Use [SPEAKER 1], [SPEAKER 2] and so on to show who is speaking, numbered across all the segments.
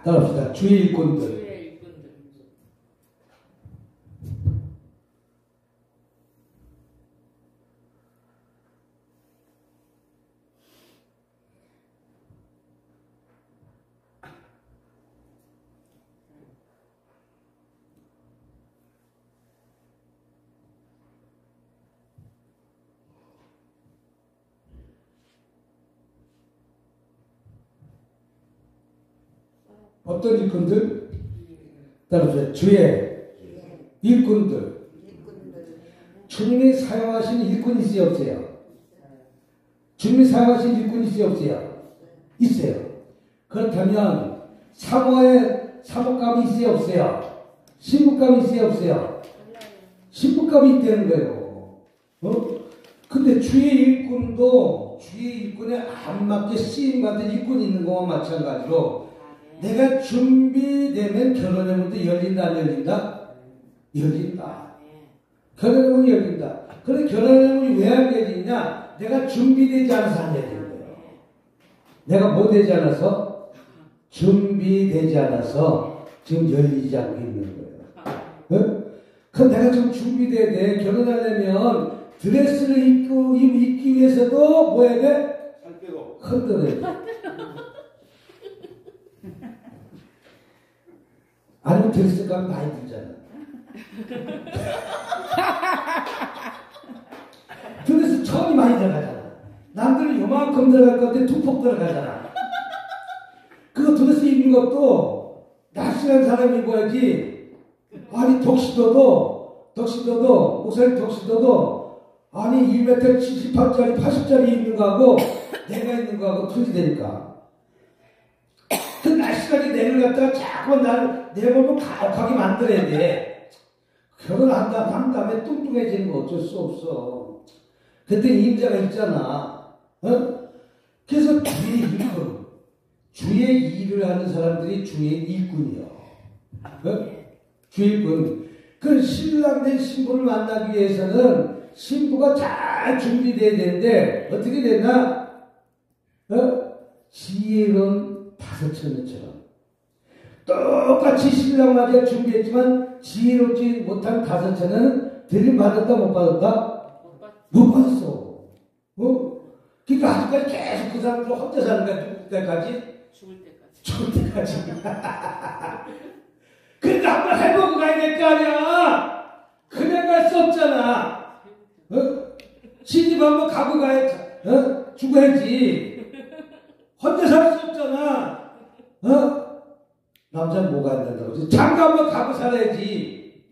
[SPEAKER 1] 따라합시다. 주의 일꾼들. 어떤 일꾼들? 따라서 주의 일꾼들. 주님이 사용하신 일꾼이 있어요, 없어요? 주님이 사용하신 일꾼이 있어요, 없어요? 있어요. 그렇다면 사목감이 있어요, 없어요? 신부감이 있어요, 없어요? 신부감이 있다는 거예요. 근데 주의 일꾼도 주의 일꾼에 안 맞게 쓰임받은 일꾼이 있는 거와 마찬가지로 내가 준비되면 결혼의 문도 열린다, 안 열린다? 열린다. 결혼의 문이 열린다. 그런데 결혼의 문이 왜 안 열리냐? 내가 준비되지 않아서 안 열리는 거예요. 내가 뭐 되지 않아서? 준비되지 않아서 지금 열리지 않고 있는 거예요. 그럼 내가 좀 준비돼야 돼. 결혼하려면 드레스를 입기 위해서도 뭐 해야 돼? 흔들어야 돼. 아니면 드레스 값이 많이 들잖아. 드레스 처음이 많이 들어가잖아. 남들은 요만큼 들어갈 건데 툭툭 들어가잖아. 그거 드레스 입는 것도 날씬한 사람이 입어야지. 아니 덕시도도 옷을 덕시도도 아니 1m 78짜리 80짜리 입는 거하고 내가 입는 거하고 틀리다니까. 그 날씬하게 내를 갖다가 자꾸 내 몸을 가혹하게 만들어야 돼. 결혼한다 한 다음에 뚱뚱해지는 거 어쩔 수 없어. 그때 임자가 있잖아. 그래서 주의 일꾼, 주의 일을 하는 사람들이 주의 일꾼이요. 주의 일꾼. 그 신랑된 신부를 만나기 위해서는 신부가 잘 준비돼야 되는데 어떻게 되나? 지혜로운 다섯처녀처럼 똑같이 신랑 맞이할 준비했지만 지혜롭지 못한 다섯처녀는 들림받았다 못 받았다? 못 받았어. 그러니까 아직까지 계속 그 사람들 혼자 사는 거야. 죽을 때까지? 죽을 때까지. 그러니까 한번 해보고 가야 될 거 아니야. 그냥 갈 수 없잖아. 시집 한번 가고 가야 죽어야지. 혼자 살 수 없잖아. 남자는 뭐가 안 된다고. 장가 한번 가고 살아야지.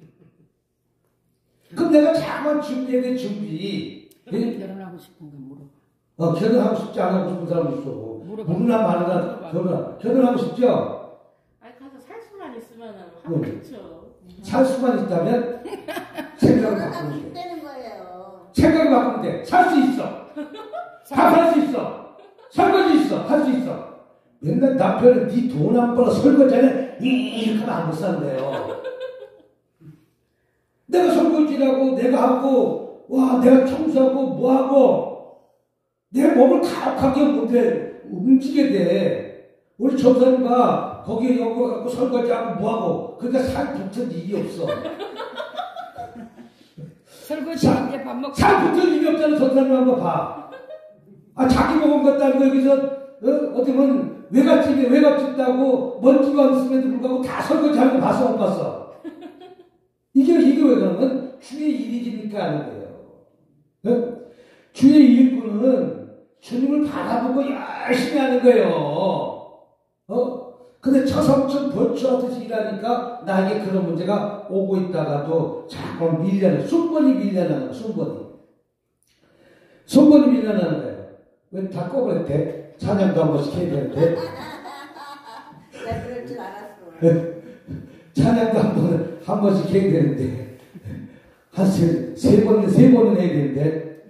[SPEAKER 1] 그럼 내가 잠깐 준비해야 돼, 준비.
[SPEAKER 2] 결혼하고 싶은 건 물어봐.
[SPEAKER 1] 결혼하고 싶지 않아 하고 싶은 사람 있어. 물으나 말으나 결혼하고 싶죠?
[SPEAKER 3] 아니, 가서 살 수만 있으면 하면 좋죠.
[SPEAKER 1] 살 수만 있다면 생각을 바꾸면 돼. 생각을 바꾸면 돼. 살 수 있어. 다 살 수 있어. 설거지 있어. 할 수 있어. 맨날 남편은 네 돈 안 벌어 설거지하면 이렇게 하면 안 못 산대요. 내가 설거지하고 내가 하고 내가 청소하고 뭐하고 내 몸을 가혹하게 못해 움직여야 돼. 우리 전사님 봐. 거기에 연구 갖고 설거지하고 뭐하고 그러니까 살 붙은 일이 없어.
[SPEAKER 2] 설거지 이제 밥 먹고
[SPEAKER 1] 살 붙은 일이 없잖아. 전사님 한번 봐. 자기 먹은 것도 아니고 여기서 어떻게 보면 외갓집다고 먼지가 없음에도 불구하고 다 설거지하는 거 봤어 못 봤어? 이게 왜 그러면 주의 일이니까 하는 거예요. 주의 일꾼은 주님을 바라보고 열심히 하는 거예요. 근데 처삼천 벌초하듯이 일하니까 나에게 그런 문제가 오고 있다가도 자꾸 밀려나는 순번이 밀려나는 거야. 순번이 밀려나는 거예요. 왜 다 꺼버렸대? 찬양도 한 번씩 해야 되는데.
[SPEAKER 4] 나 그럴 줄 알았어.
[SPEAKER 1] 찬양도 한 번씩 해야 되는데. 한 세 번은 해야 되는데.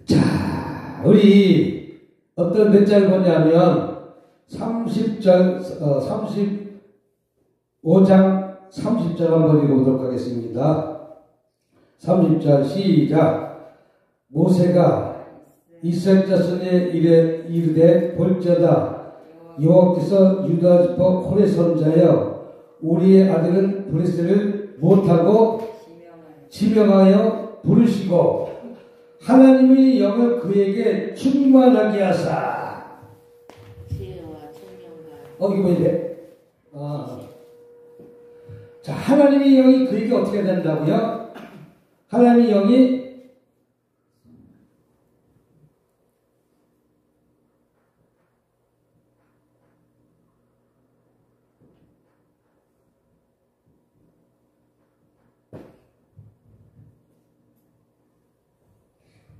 [SPEAKER 1] 자, 우리 어떤 몇 절 보냐면 35장 30절 한번 읽어보도록 하겠습니다. 30절 시작. 모세가 이스라엘 자손의 이르되 볼지어다 여호와께서 유다 지파 콜의 선자여 우리의 아들은 브레스를 못하고 지명하여 부르시고 하나님의 영을 그에게 충만하게 하사.
[SPEAKER 3] 지혜와 총명과
[SPEAKER 1] 이거 뭐야 돼? 자, 하나님의 영이 그에게 어떻게 된다고요? 하나님의 영이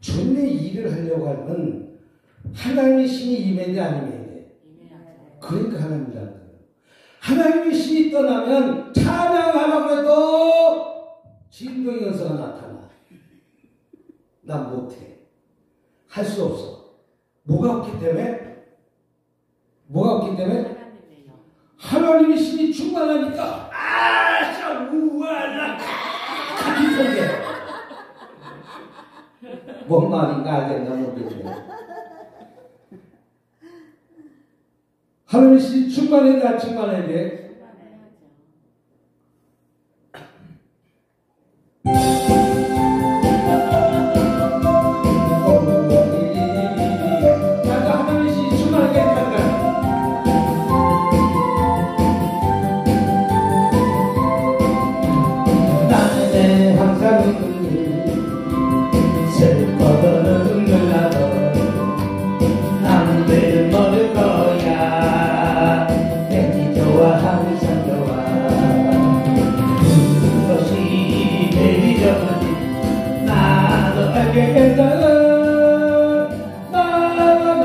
[SPEAKER 1] 주님의 일을 하려고 하면 하나님의 신이 임해야 돼, 안 임해야 돼? 그러니까 하나님이라는 거예요. 하나님의 신이 떠나면 찬양하라고 해도 진동의 연서가 나타나. 난 못해. 할 수 없어. 뭐가 없기 때문에? 뭐가 없기 때문에? 하나님의 신이 충만하니까 자 우와라 같이 통해. 뭔 말인가 알겠나 모르겠네. 하나님의 신이 충만해야 돼, 안 충만해야 돼? 하나님의 신이 충만하게 할까요? 나는 항상 슬퍼도 눈물나도 남들 모를 거야. 왠지 좋아 항상 좋아. 그것이 내일이 저지 나도 알게 된다. 나와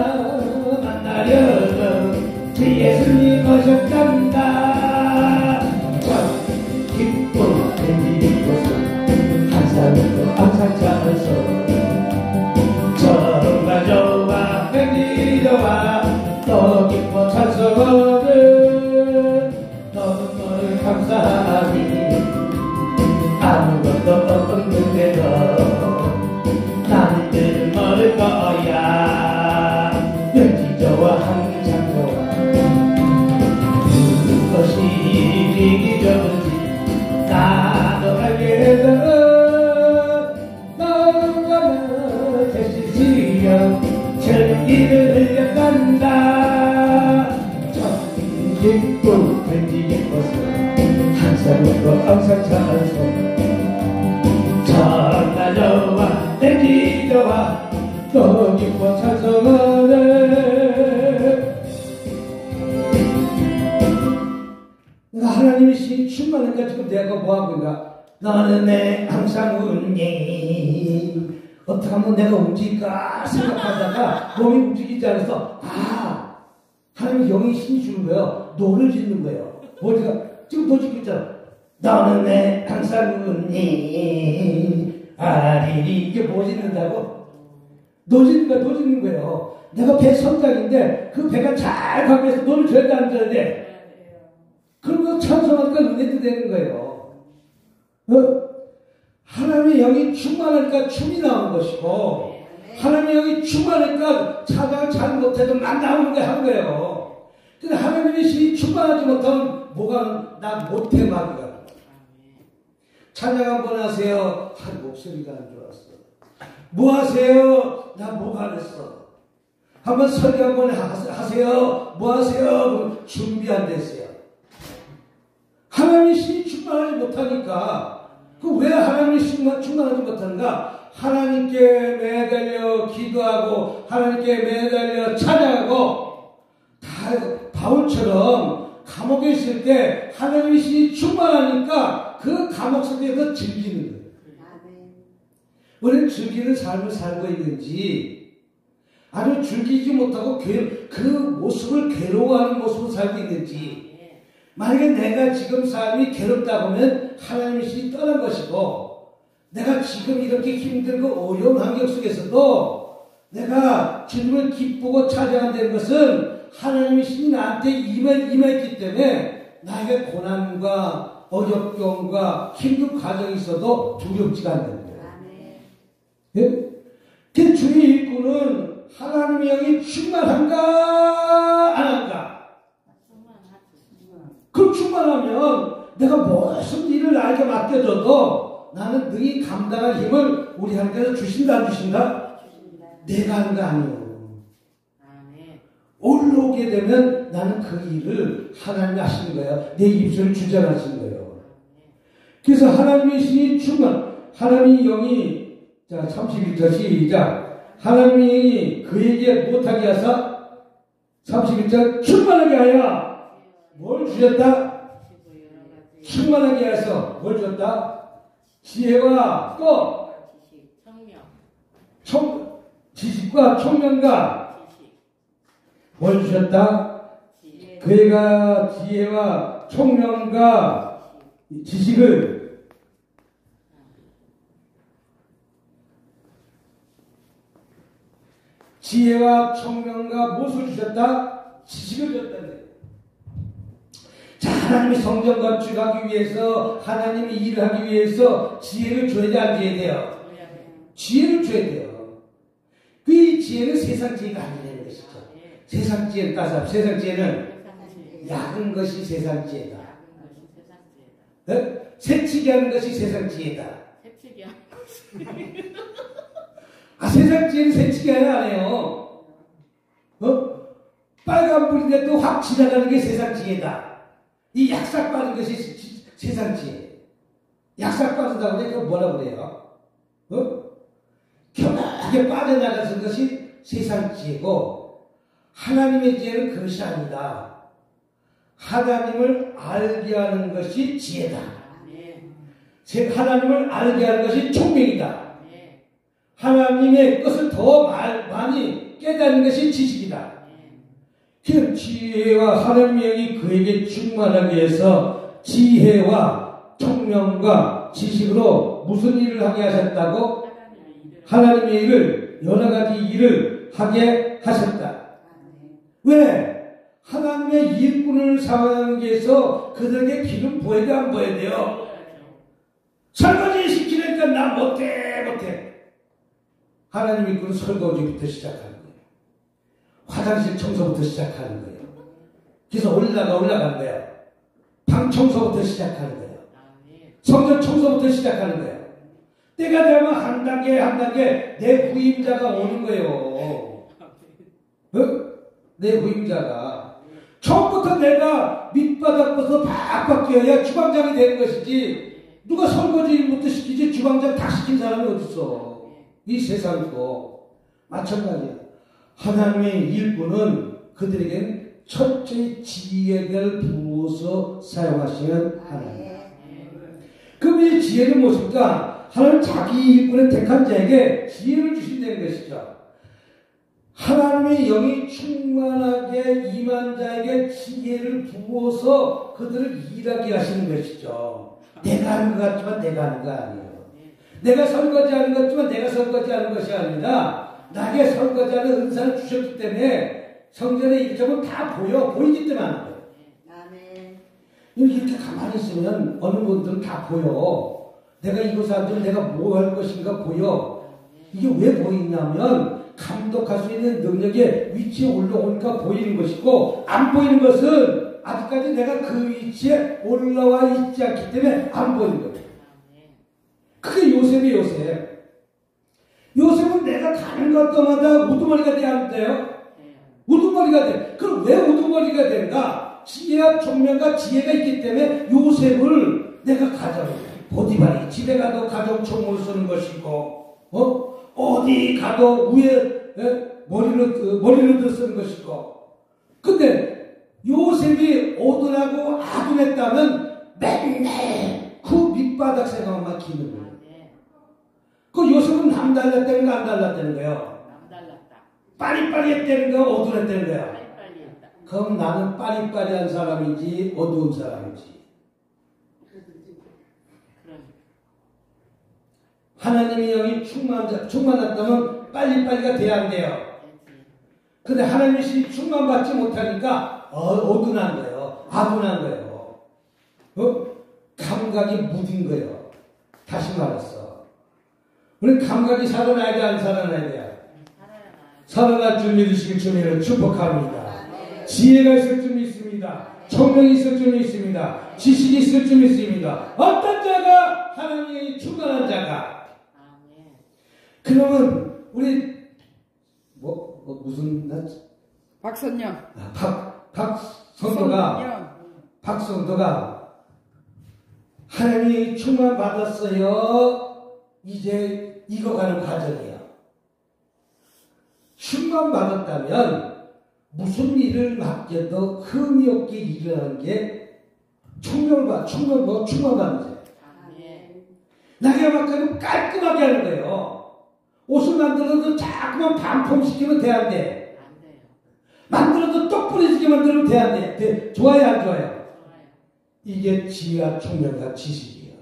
[SPEAKER 1] 만나려고 주 예수님 오셨단다. 참 기쁨 왠지 항상 찾아서 정말 좋아 왠지 좋아 또 기뻐 찬송하는 너무 감사하니 아무것도 없는데도 남들 모를 거야. 왠지 좋아 항상 좋아. 그것이 일이 좋은지 나도 알게 되더라. 전기를 흘려간다. 참 기쁘고 왠지 기뻐서 항상 웃고 항상 찬송. 정말 좋아 왠지 좋아 또 기뻐 찬송하네. 내가 하나님의 신이 충만하니까 지금 내가 뭐하고 있나? 너는 내 항상 운니 어떻게 하면 내가 움직일까 생각하다가 몸이 움직이지 않아서 하나님 영이 힘이 주는 거예요. 노를 짓는 거예요. 어디가 지금 너 짓고 있잖아. 너는 내 항상 웃니 아리리 이게 뭐 짓는다고? 노 짓는 거야. 노 짓는 거예요. 내가 배 선장인데 그 배가 잘 가고 해서 노를 줘야 돼 안 줘야 돼? 그러면 찬송하니까 은혜도 되는 거예요. 하나님의 영이 충만하니까 춤이 나온 것이고 하나님의 영이 충만하니까 찬양을 잘 못해도 막 나오는 거 한 거예요. 근데 하나님의 신이 충만하지 못하면 뭐가 나 못해 말이야. 찬양 한번 하세요. 목소리가 안 좋았어. 뭐 하세요? 나 뭐가 안 했어. 한번 설교 한번 하세요. 뭐 하세요? 준비 안 됐어요. 하나님의 신이 충만하지 못하니까 왜 하나님의 신이 충만하지 못하는가? 하나님께 매달려 기도하고 하나님께 매달려 찬양하고 다 바울처럼 감옥에 있을 때 하나님의 신이 충만하니까 그 감옥 속에서 즐기는 거예요. 우리는 즐기는 삶을 살고 있는지 아니면 즐기지 못하고 그 모습을 괴로워하는 모습을 살고 있는지. 만약에 내가 지금 삶이 괴롭다 보면 하나님의 신이 떠난 것이고 내가 지금 이렇게 힘들고 어려운 환경 속에서도 내가 주님을 기쁘고 찬양한다는 것은 하나님의 신이 나한테 임했기 때문에 나에게 고난과 어렵경과 힘든 과정이 있어도 두렵지가 않는 거예요. 예? 그 주의 일꾼은 하나님의 영이 충만한가 안 한가? 충만하면 내가 무슨 일을 나에게 맡겨줘도 나는 능히 감당할 힘을 우리 하나님께서 주신다 안 주신다? 내가 하는 거 아니에요. 올라오게 되면 나는 그 일을 하나님이 하시는 거예요. 내 입술을 주장하시는 거예요. 그래서 하나님의 신이 충만, 하나님의 영이, 자, 31절 시작. 하나님의 영이 그에게 못하게 하사, 31절 충만하게 하여 뭘 주셨다? 충만하게 해서 뭘 줬다? 지혜와 또 지식과 총명과 뭘 주셨다? 그애가 지혜와 총명과 지식을 지혜와 총명과 무엇을 주셨다? 지식을 줬다네. 자, 하나님이 성전 건축하기 위해서 하나님이 일을 하기 위해서 지혜를 줘야 돼, 안 줘야 돼요? 지혜를 줘야 돼요. 그 지혜는 세상 지혜가 아니라는 것이죠. 세상 지혜는 따서 세상 지혜는 약은 것이 세상 지혜다. 네? 새치기 하는 것이 세상 지혜다.
[SPEAKER 3] 새치기 하는 것이.
[SPEAKER 1] 아, 세상 지혜는 새치기 안 해요. 빨간불인데 또 확 지나가는 게 세상 지혜다. 이 약삭 빠진 것이 세상 지혜. 약삭 빠진다고 그래? 그거 뭐라고 그래요? 견하게 빠져나가는 것이 세상 지혜고, 하나님의 지혜는 그것이 아니다. 하나님을 알게 하는 것이 지혜다. 하나님을 알게 하는 것이 총명이다. 하나님의 것을 더 많이 깨닫는 것이 지식이다. 그 지혜와 하나님의 영이 그에게 충만하게 해서 지혜와 총명과 지식으로 무슨 일을 하게 하셨다고? 하나님의 일을, 여러 가지 일을 하게 하셨다. 왜? 하나님의 일꾼을 사용하기 위해서 그들에게 기름 부어야 돼, 안 부어야 돼요? 설거지 시키니까 나 못해. 하나님 일꾼은 설거지부터 시작하는 거예요. 화장실 청소부터 시작하는 거예요. 그래서 올라가는 거예요. 방 청소부터 시작하는 거예요. 성전 청소부터 시작하는 거예요. 때가 되면 한 단계 내 후임자가 오는 거예요. 내 후임자가. 처음부터 내가 밑바닥부터 팍팍 뛰어야 주방장이 되는 것이지, 누가 설거지 일부터 시키지 주방장 다 시킨 사람이 어딨어. 이 세상이고 마찬가지야. 하나님의 일꾼은 그들에게는 철저히 지혜를 부어서 사용하시는 하나님. 그럼 이 지혜는 무엇입니까? 하나님 자기 일꾼의 택한 자에게 지혜를 주신다는 것이죠. 하나님의 영이 충만하게 임한 자에게 지혜를 부어서 그들을 일하게 하시는 것이죠. 내가 하는 것 같지만 내가 하는 거 아니에요. 내가 설거지하는 것 같지만 내가 설거지하는 것이 아니라 나에게 설거지하는 은사를 주셨기 때문에 성전에 이렇게 다 보이기 때문에 하는 거예요. 이렇게 가만히 있으면 어느 분들은 다 보여. 내가 이곳에 앉으면 내가 뭐 할 것인가 보여. 이게 왜 보이냐면 감독할 수 있는 능력의 위치에 올라오니까 보이는 것이고, 안 보이는 것은 아직까지 내가 그 위치에 올라와 있지 않기 때문에 안 보이는 거예요. 그게 요셉이에요, 요셉은 내가 가는 것마다 우두머리가 돼야 안 돼요? 우두머리가 돼. 그럼 왜 우두머리가 된가? 지혜와 총명과 지혜가 있기 때문에 요셉을 내가 보디발이 집에 가도 가정 총을 쓰는 것이고, 어디 가도 위에 머리로 쓰는 것이고. 근데 요셉이 오둔하고 아둔했다면 맨날 그 밑바닥 생각만 기는 거예요. 그 요셉은 남달랐다는 거 안 달랐다는 거예요?
[SPEAKER 3] 남달랐다.
[SPEAKER 1] 빠리빠리했다는 거, 어두웠다는 거예요?
[SPEAKER 3] 빠리빠리했다.
[SPEAKER 1] 그럼 나는 빠리빠리한 사람이지 어두운 사람이지. 하나님의 영이 충만했다면 빨리빨리가 돼야 안 돼요. 근데 하나님의 신이 충만받지 못하니까 어둔한 거예요. 아둔한 거예요. 감각이 무딘 거예요. 다시 말해서 우리 감각이 살아나야 돼, 안 살아나야 돼요? 살아날 줄 믿으시길 주님으로 축복합니다. 지혜가 있을 줄 믿습니다. 있습니다. 총명이 있을 줄 믿습니다. 지식이 있을 줄 믿습니다. 어떤 자가 하나님의 충만한 자가. 그러면 우리 무슨
[SPEAKER 2] 박선영.
[SPEAKER 1] 박성도가 하나님이 충만 받았어요. 이제 익어가는 과정이에요. 충만 받았다면 무슨 일을 맡겨도 흠이 없게 일하는 게 충만 받는 거예요. 나게 맡기면 깔끔하게 하는 거예요. 옷을 만들어도 자꾸만 반품시키면 돼, 안 돼?
[SPEAKER 3] 안 돼요.
[SPEAKER 1] 만들어도 똑부러지게 만들면 돼, 안 돼? 좋아요, 안 좋아요? 이게 지혜와 총명과 지식이에요.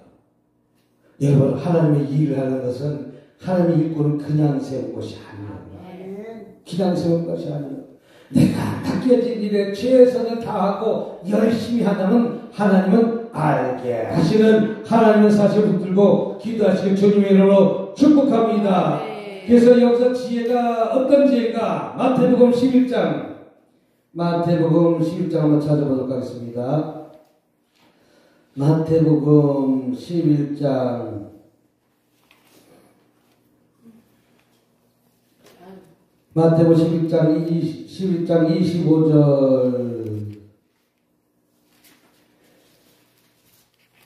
[SPEAKER 1] 여러분, 하나님의 일을 하는 것은 하나님의 일꾼은 그냥 세운 것이 아니에요. 그냥 세운 것이 아니에요. 내가 맡겨진 일에 최선을 다하고 열심히 하다면 하나님은 알게 하시는 하나님의 사실 붙들고 기도하시길 주님의 이름으로 축복합니다. 그래서 여기서 지혜가 어떤 지혜가 마태복음 11장 한번 찾아보도록 하겠습니다. 마태복음 11장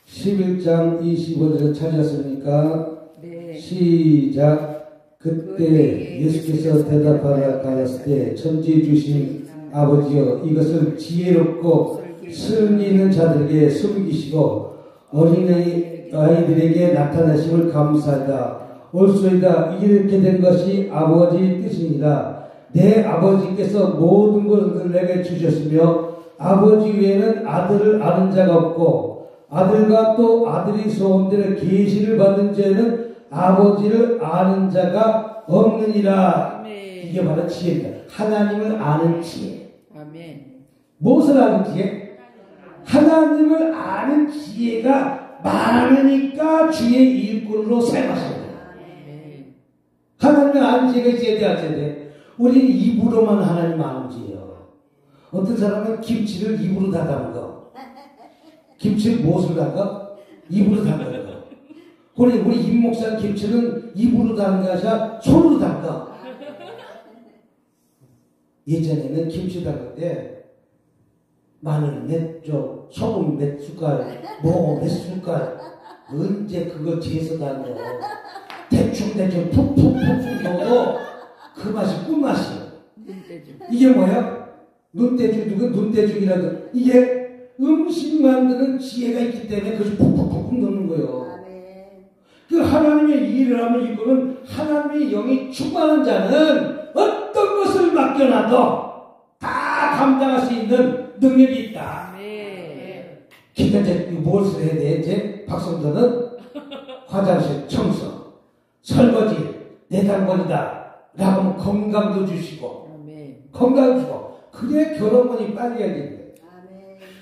[SPEAKER 1] 11장 25절 찾았습니까?
[SPEAKER 2] 네.
[SPEAKER 1] 시작. 그때 예수께서 대답하여 가라사대 때 천지에 주신 아버지여 이것을 지혜롭고 승리 있는 자들에게 숨기시고 어린아이들에게 나타나심을 감사하다. 올소이다. 이렇게 된 것이 아버지의 뜻이니라. 내 아버지께서 모든 것을 내게 주셨으며 아버지 외에는 아들을 아는 자가 없고 아들과 또 아들이 소원대로 계시를 받은 자에는 아버지를 아는 자가 없느니라.
[SPEAKER 2] 아멘.
[SPEAKER 1] 이게 바로 지혜입니다. 하나님을 아는 지혜.
[SPEAKER 2] 아멘.
[SPEAKER 1] 무엇을 아는 지혜? 하나님을 아는 지혜가 많으니까 주의 일꾼으로 사용하십니다. 하나님을 아는 지혜가 있어야 돼, 안 해야 돼? 우리는 입으로만 하나님 아는 지혜요. 어떤 사람은 김치를 입으로 다 담가. 김치를 무엇을 담가? 입으로 담는 거. 우리 임목사는 김치는 입으로 담는 게 아니라 손으로 담가. 예전에는 김치 담글 때 마늘 몇 쪽, 소금 몇 숟갈, 뭐 몇 숟갈, 언제 그거 재서 담가. 대충 푹푹 넣어도 그 맛이 꿀맛이에요. 이게 뭐야? 눈대중이라도 이게 음식 만드는 지혜가 있기 때문에 그것이 푹푹 넣는 거예요. 그 하나님의 일을 하면 이거는 하나님의 영이 충만한 자는 어떤 것을 맡겨놔도 다 감당할 수 있는 능력이 있다. 그러니까 이제 무엇을 해야 돼? 이제 박성도는 화장실 청소, 설거지, 내단거리다 라고 하면 건강도 주시고 건강 주고 그래 결혼문이 빨리 해야겠네.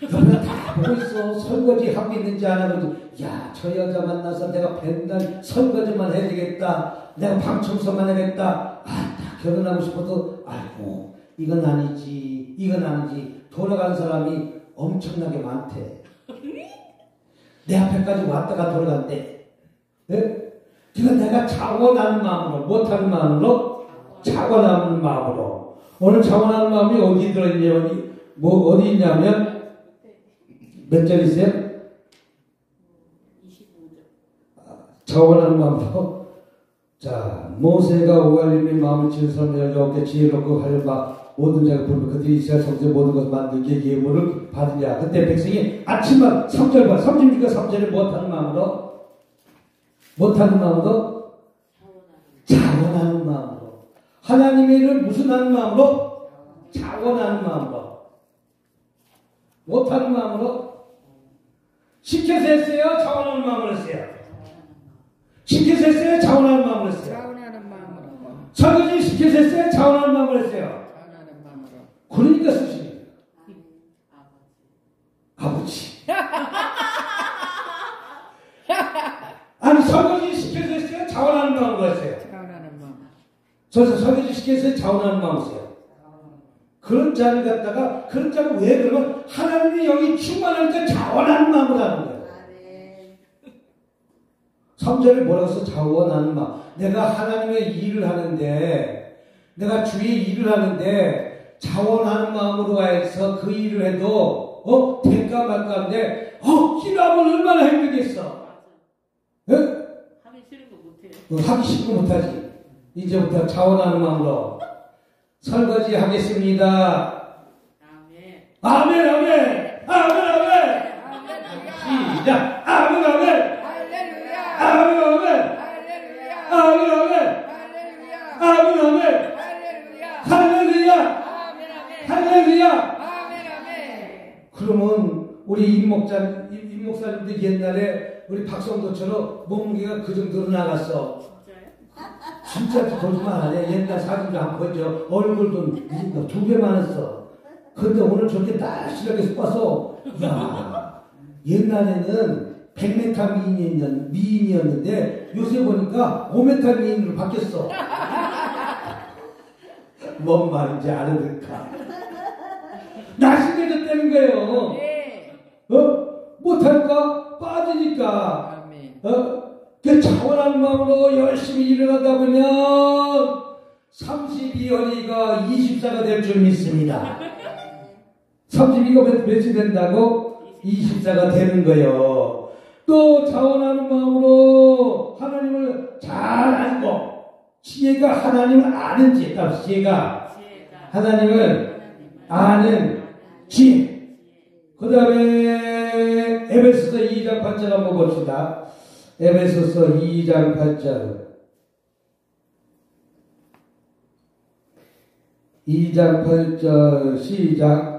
[SPEAKER 1] 여러분 다 보고 있어. 설거지 하고 있는지 안 하고 야, 저 여자 만나서 내가 맨날 설거지만 해야 되겠다. 내가 방 청소만 해야겠다. 다 결혼하고 싶어도 아이고 이건 아니지 돌아간 사람이 엄청나게 많대. 내 앞에까지 왔다가 돌아간대. 네? 그러니까 내가 자원하는 마음으로 못하는 마음으로 자원하는 마음으로 오늘 자원하는 마음이 어디 들어있냐 어디 있냐면 몇 절이세요?
[SPEAKER 3] 25절.
[SPEAKER 1] 자원하는 마음으로 자 모세가 오갈림의 마음을 지은 사람을 여호와께 지혜롭고 하려 모든 자가 부르면 그들이 이스라엘 성전의 모든 것을 만들기에 예물을 받으랴. 그때 백성이 아침마다 3절과 36과 3절에 못하는 마음으로 자원하는 마음으로 하나님의 일을 무슨 하는 마음으로? 자원하는 마음으로 못하는 마음으로 시켜서 했어요? 자원하는 마음으로 했어요? 시켜서 했어요? 자원하는 마음으로 했어요?
[SPEAKER 2] 자원하는 마음으로.
[SPEAKER 1] 설거지 시켜서 했어요? 자원하는 마음으로 했어요?
[SPEAKER 2] 자원하는 마음으로.
[SPEAKER 1] 그러니까 쓰시는 거예요. 아버지. 아니 설거지 시켜서 했어요? 자원하는 마음으로 했어요?
[SPEAKER 2] 자원하는 마음.
[SPEAKER 1] 설거지 시켜서 자원하는 마음으로 했어요? 그런 자를 갖다가 그런 자가 왜 그러면 하나님의 영이 충만하니까 자원하는 마음을 하는 거예요. 3절에 뭐라고 써? 자원하는 마음. 내가 하나님의 일을 하는데 내가 주의 일을 하는데 자원하는 마음으로 해서 그 일을 해도 될까 말까 하는데 기도하면 얼마나 힘들겠어. 예?
[SPEAKER 3] 하기 싫은 거 못해요.
[SPEAKER 1] 하기 싫은 거 못하지. 이제부터 자원하는 마음으로 설거지 하겠습니다.
[SPEAKER 3] 아멘.
[SPEAKER 1] 아멘 아멘 아멘 아멘. 시작. 아멘 아멘
[SPEAKER 2] 할렐루야.
[SPEAKER 1] 아멘 아멘
[SPEAKER 2] 할렐루야.
[SPEAKER 1] 아멘 아멘
[SPEAKER 2] 할렐루야.
[SPEAKER 1] 아멘 아멘
[SPEAKER 2] 할렐루야.
[SPEAKER 1] 할렐루야
[SPEAKER 2] 아멘 아멘.
[SPEAKER 1] 할렐루야.
[SPEAKER 2] 아멘 아멘.
[SPEAKER 1] 그러면 우리 임목사님들 옛날에 우리 박성도처럼 몸무게가 그 정도로 나갔어.
[SPEAKER 3] 진짜요?
[SPEAKER 1] 진짜 거짓말 안 해. 옛날 사진도 안 보여줘. 얼굴도 2배 많았어. 그런데 오늘 저렇게 날씬하게 봐서, 야 옛날에는 100m 미인이었는데 요새 보니까 5m 미인으로 바뀌었어. 뭔 말인지 알아들까? 날씬해졌다는 거예요.
[SPEAKER 2] 네.
[SPEAKER 1] 못할까? 빠지니까.
[SPEAKER 2] 아멘.
[SPEAKER 1] 그 자원한 마음으로 열심히 일을 하다 보면 32연이가 24가 될 줄 믿습니다. 32가 몇이 된다고? 24가 되는 거예요. 또 자원하는 마음으로 하나님을 잘 알고 지혜가 하나님을 아는 지혜. 지혜가 하나님을 아는 지혜. 그 다음에 에베소서 2장 8절 한번 봅시다. 에베소서 2장 8절 2장 8절 시작.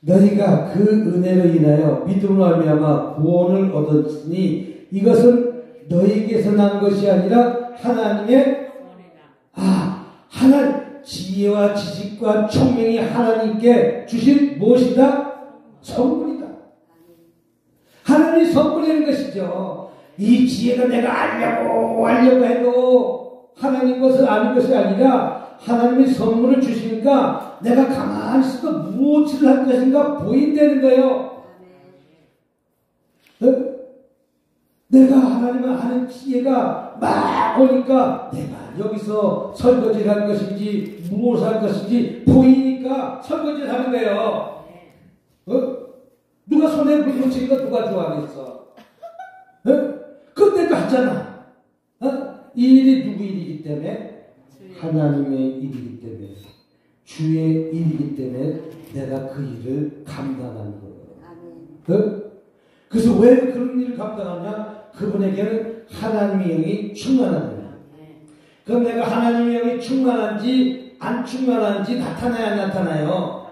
[SPEAKER 1] 너희가 그 은혜로 인하여 믿음으로 말미암아 구원을 얻었으니 이것은 너희에게서 난 것이 아니라 하나님의 하나님 지혜와 지식과 총명이 하나님께 주신 무엇이다? 선물이다. 하나님이 선물이라는 것이죠. 이 지혜가 내가 알려고 해도 하나님 것을 아는 것이 아니라 하나님이 선물을 주시니까 내가 가만히 있어도 무엇을 할 것인가 보인다는 거예요. 내가 하나님을 아는 지혜가 막 오니까 내가 여기서 설거지를 할 것인지 무엇을 할 것인지 보이니까 설거지를 하는 거예요. 누가 손에 물 묻히니까 누가 좋아하겠어? 그때도 하잖아. 이 일이 누구 일이기 때문에? 하나님의 일이기 때문에, 주의 일이기 때문에 내가 그 일을 감당하는 거예요. 그래서 왜 그런 일을 감당하냐? 그분에게는 하나님의 영이 충만한 거예요. 그럼 내가 하나님의 영이 충만한지 안 충만한지 나타나야 안 나타나요?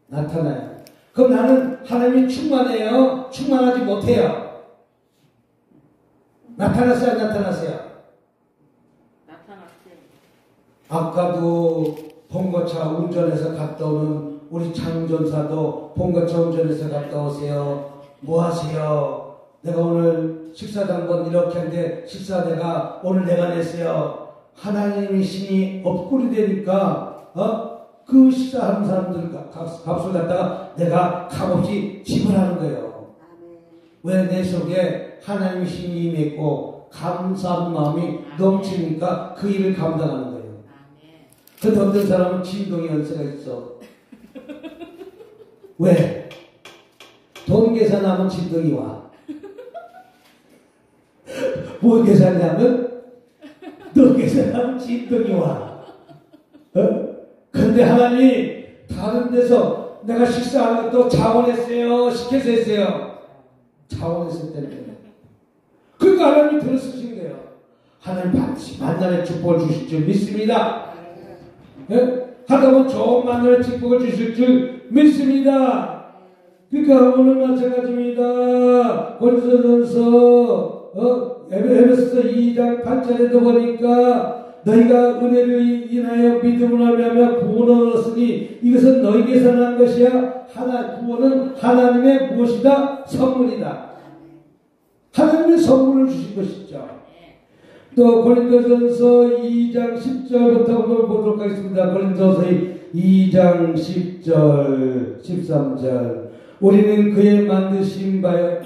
[SPEAKER 1] 나타나요. 그럼 나는 하나님이 충만해요? 충만하지 못해요? 나타났어요? 안 나타났어요? 아까도 봉고차 운전해서 갔다 오는 우리 장전사도 봉고차 운전해서 갔다 오세요. 뭐 하세요? 내가 오늘 식사 당번 이렇게 하는데 식사 오늘 내가 냈어요. 하나님의 신이 업굴이 되니까 그 식사하는 사람들 값을 갖다가 내가 값없이 지불하는 거예요. 왜? 내 속에 하나님의 신이 임했고 감사한 마음이 넘치니까 그 일을 감당하는 거예요. 근데 어떤 사람은 진동의 연세가 있어. 왜? 돈 계산하면 진동이 와. 뭐 계산하면? 돈 계산하면 진동이 와. 근데 하나님이 다른 데서 내가 식사하는 것도 자원했어요? 시켜서 했어요? 자원했을 때는. 그러니까 하나님이 들어쓰신 거예요. 하나님 반드시 만남의 축복을 주실 줄 믿습니다. 하다 보면 좋은 만남의 축복을 주실 줄 믿습니다. 그러니까 오늘 마찬가지입니다. 고린도전서 에베소서 2장 8절에도 보니까 너희가 은혜를 인하여 믿음으로 말미암아 구원을 얻었으니 이것은 너희에게서 난 것이야. 구원은 하나님의 무엇이다? 선물이다. 하나님의 선물을 주신 것이죠. 또 고린도전서 2장 10절부터 보도록 하겠습니다. 고린도서 2장 10절 13절 우리는 그의 만드신 바라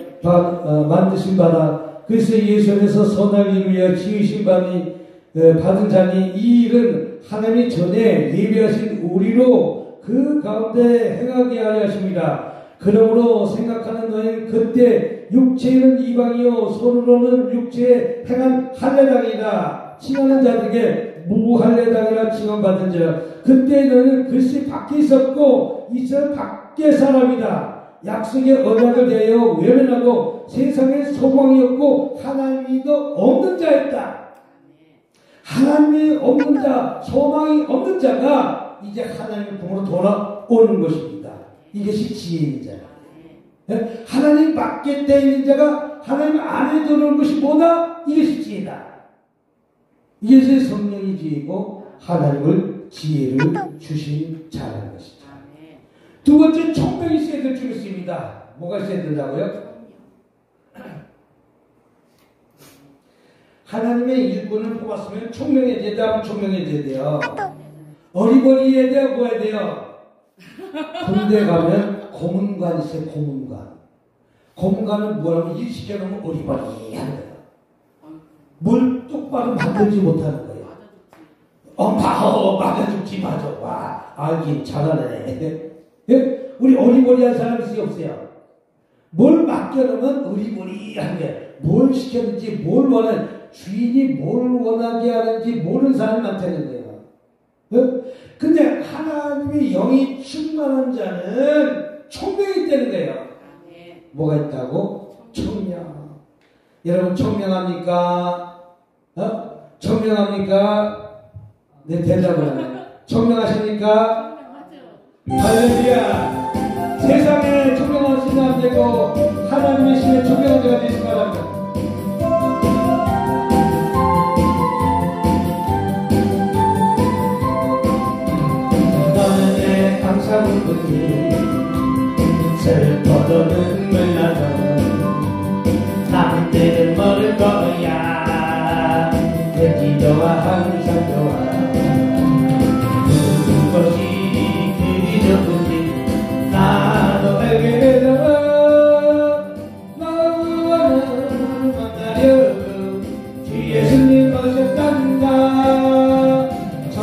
[SPEAKER 1] 그리스도 예수 안에서 선을 이루려 지으신 받은 자니 이 일은 하나님이 전에 예비하신 우리로 그 가운데 행하게 하려 하십니다. 그러므로 생각하는 너희는 그때 육체는 이방이요 손으로는 육체에 행한 할례당이다. 칭하는 자들에게 무할례당이라 칭함받은 자 그때 너희는 그리스도 밖에 있었고 이스라엘 밖의 사람이다. 약속의 언약을 대하여 외면하고 세상의 소망이 없고 하나님도 없는 자였다. 하나님이 없는 자, 소망이 없는 자가 이제 하나님의 품으로 돌아오는 것입니다. 이것이 지혜인 자예요. 하나님 밖에 돼 있는 자가 하나님 안에 들어오는 것이 뭐다? 이것이 지혜다. 이것이 성령이 지혜고 하나님을 지혜를 주신 자라는 것이죠. 두 번째 총명이 있어야 될 줄 있습니다. 뭐가 있어야 된다고요? 하나님의 일꾼을 뽑았으면 총명해져야 돼요. 총명해져야 돼요. 어리버리해야 돼요. 뭐 해야 돼요? 군대 가면 고문관 있어요. 고문관. 고문관은 뭐라고 일 시켜놓으면 어리버리하는 거예요. 뭘 똑바로 만들지 못하는 거예요. 맞아 죽지 맞아. 와 알긴 잘하네. 예? 우리 어리버리한 사람 있어요? 없어요? 뭘 맡겨놓으면 어리버리한 게 뭘 시켰는지 뭘 원하는 주인이 뭘 원하게 하는지 모르는 사람이 많다는 거예요. 예? 근데 하나님의 영이 충만한 자는 총명이 있다는 거예요. 뭐가 있다고? 총명. 여러분 총명합니까? 총명합니까? 네, 대답을 하네. 총명하십니까? 할렐루야. 세상에 총명하시면 안 되고 하나님의 신에 총명한 자가 되시기 바랍니다. 너는 내 감사한 분이 슬퍼도 눈물 나도 남들은 모를 거야. 내 기도와 항상 좋아. 그것이 그리 나도 알게 되잖아. 너와 만나려 주 예수님 오셨단다. 참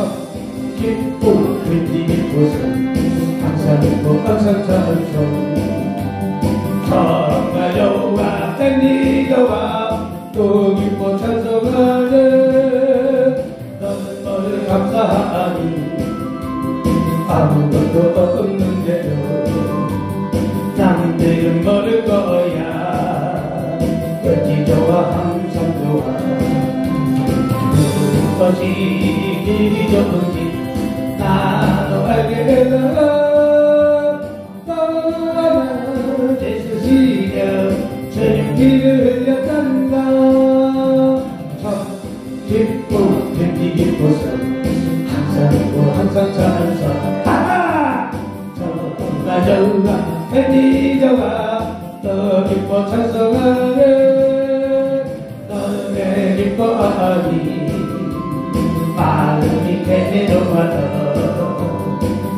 [SPEAKER 1] 기쁘고 왠지 기뻐서 항상 웃고 항상 찬송. 정말 여호와 내 기도와 또 기뻐 찬송하네. 너는 너를 감사하니 아무것도 없는데도 남들은 모를 거야. 왠지 좋아 항상 좋아. 무엇이 길이 좋은지 나도 알게 되잖아. 너는 예수 시려 주님길을 흘렸단다. 참 기쁘고 왠지 기뻐서 항상 웃고 항상 찬송. 정말 좋아 왠지 좋아 더 기뻐 찬송하네. 너는 왜 기뻐하니 마음이 괴로워도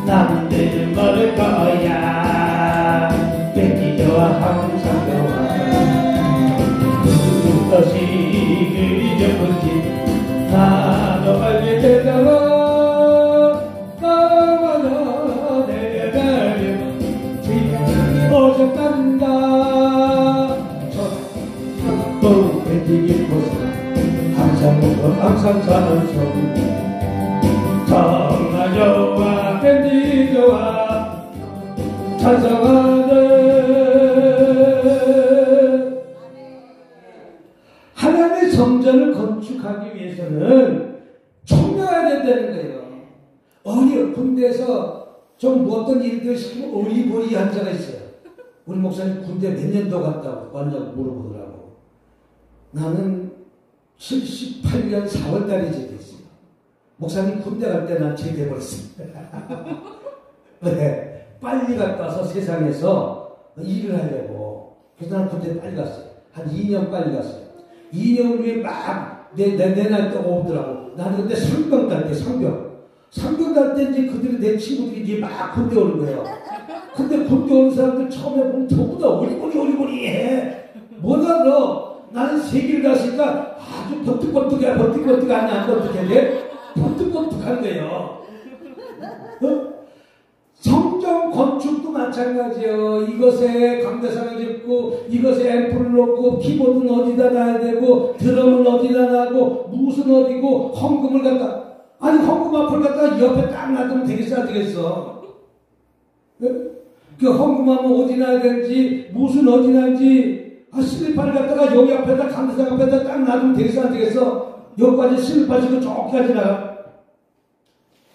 [SPEAKER 1] 남들은 모를 거야. 왠지 좋아 항상 좋아. 무엇이 그리 좋은지 나도 알게 되잖아. 오셨단다. 또 왠지 기뻐서 항상 웃고 항상 찬송. 정말 좋아 왠지 좋아 찬송하네. 하나님의 성전을 건축하기 위해서는 총명해야 된다는 거예요. 군대에서 좀 어떤 일들 시키면 어리버리한 자가 있어요. 우리 목사님 군대 몇 년도 갔다 왔냐고 물어보더라고. 나는 78년 4월달에 제대했어요. 목사님 군대 갈 때 난 제대해버렸습니다. 네, 빨리 갔다 와서 세상에서 일을 하려고. 그래서 나는 군대 빨리 갔어요. 한 2년 빨리 갔어요. 2년 후에 막 내 나이 때 오더라고. 나는 근데 상병 달 때, 상병 달 때 이제 그들이 내 친구들이 이제 막 군대 오는 거예요. 근데 군대 오는 사람들 처음에 보면 전부 다 어리버리 해. 뭐다 너? 나는 세계를 갔으니까 아주 버뜩버뜩해. 아니 안 버뜩해. 버뜩버뜩한 거예요. 성전 건축도 마찬가지예요. 이것에 강대상을 짓고 이것에 앰프를 놓고 키보드는 어디다 놔야 되고 드럼은 어디다 놔고 무슨 어디고 헌금을 갖다 아니 헌금 앞을 갖다 옆에 딱 놔두면 되겠어 안 되겠어? 그 헌금하면 어디 놔야 되는지 무슨 어디 놔야지 슬리퍼를 갖다가 여기 앞에다 강대상 앞에다 딱 놔두면 되겠어 안 되겠어? 여기까지 슬리퍼 신고 저기까지 나가.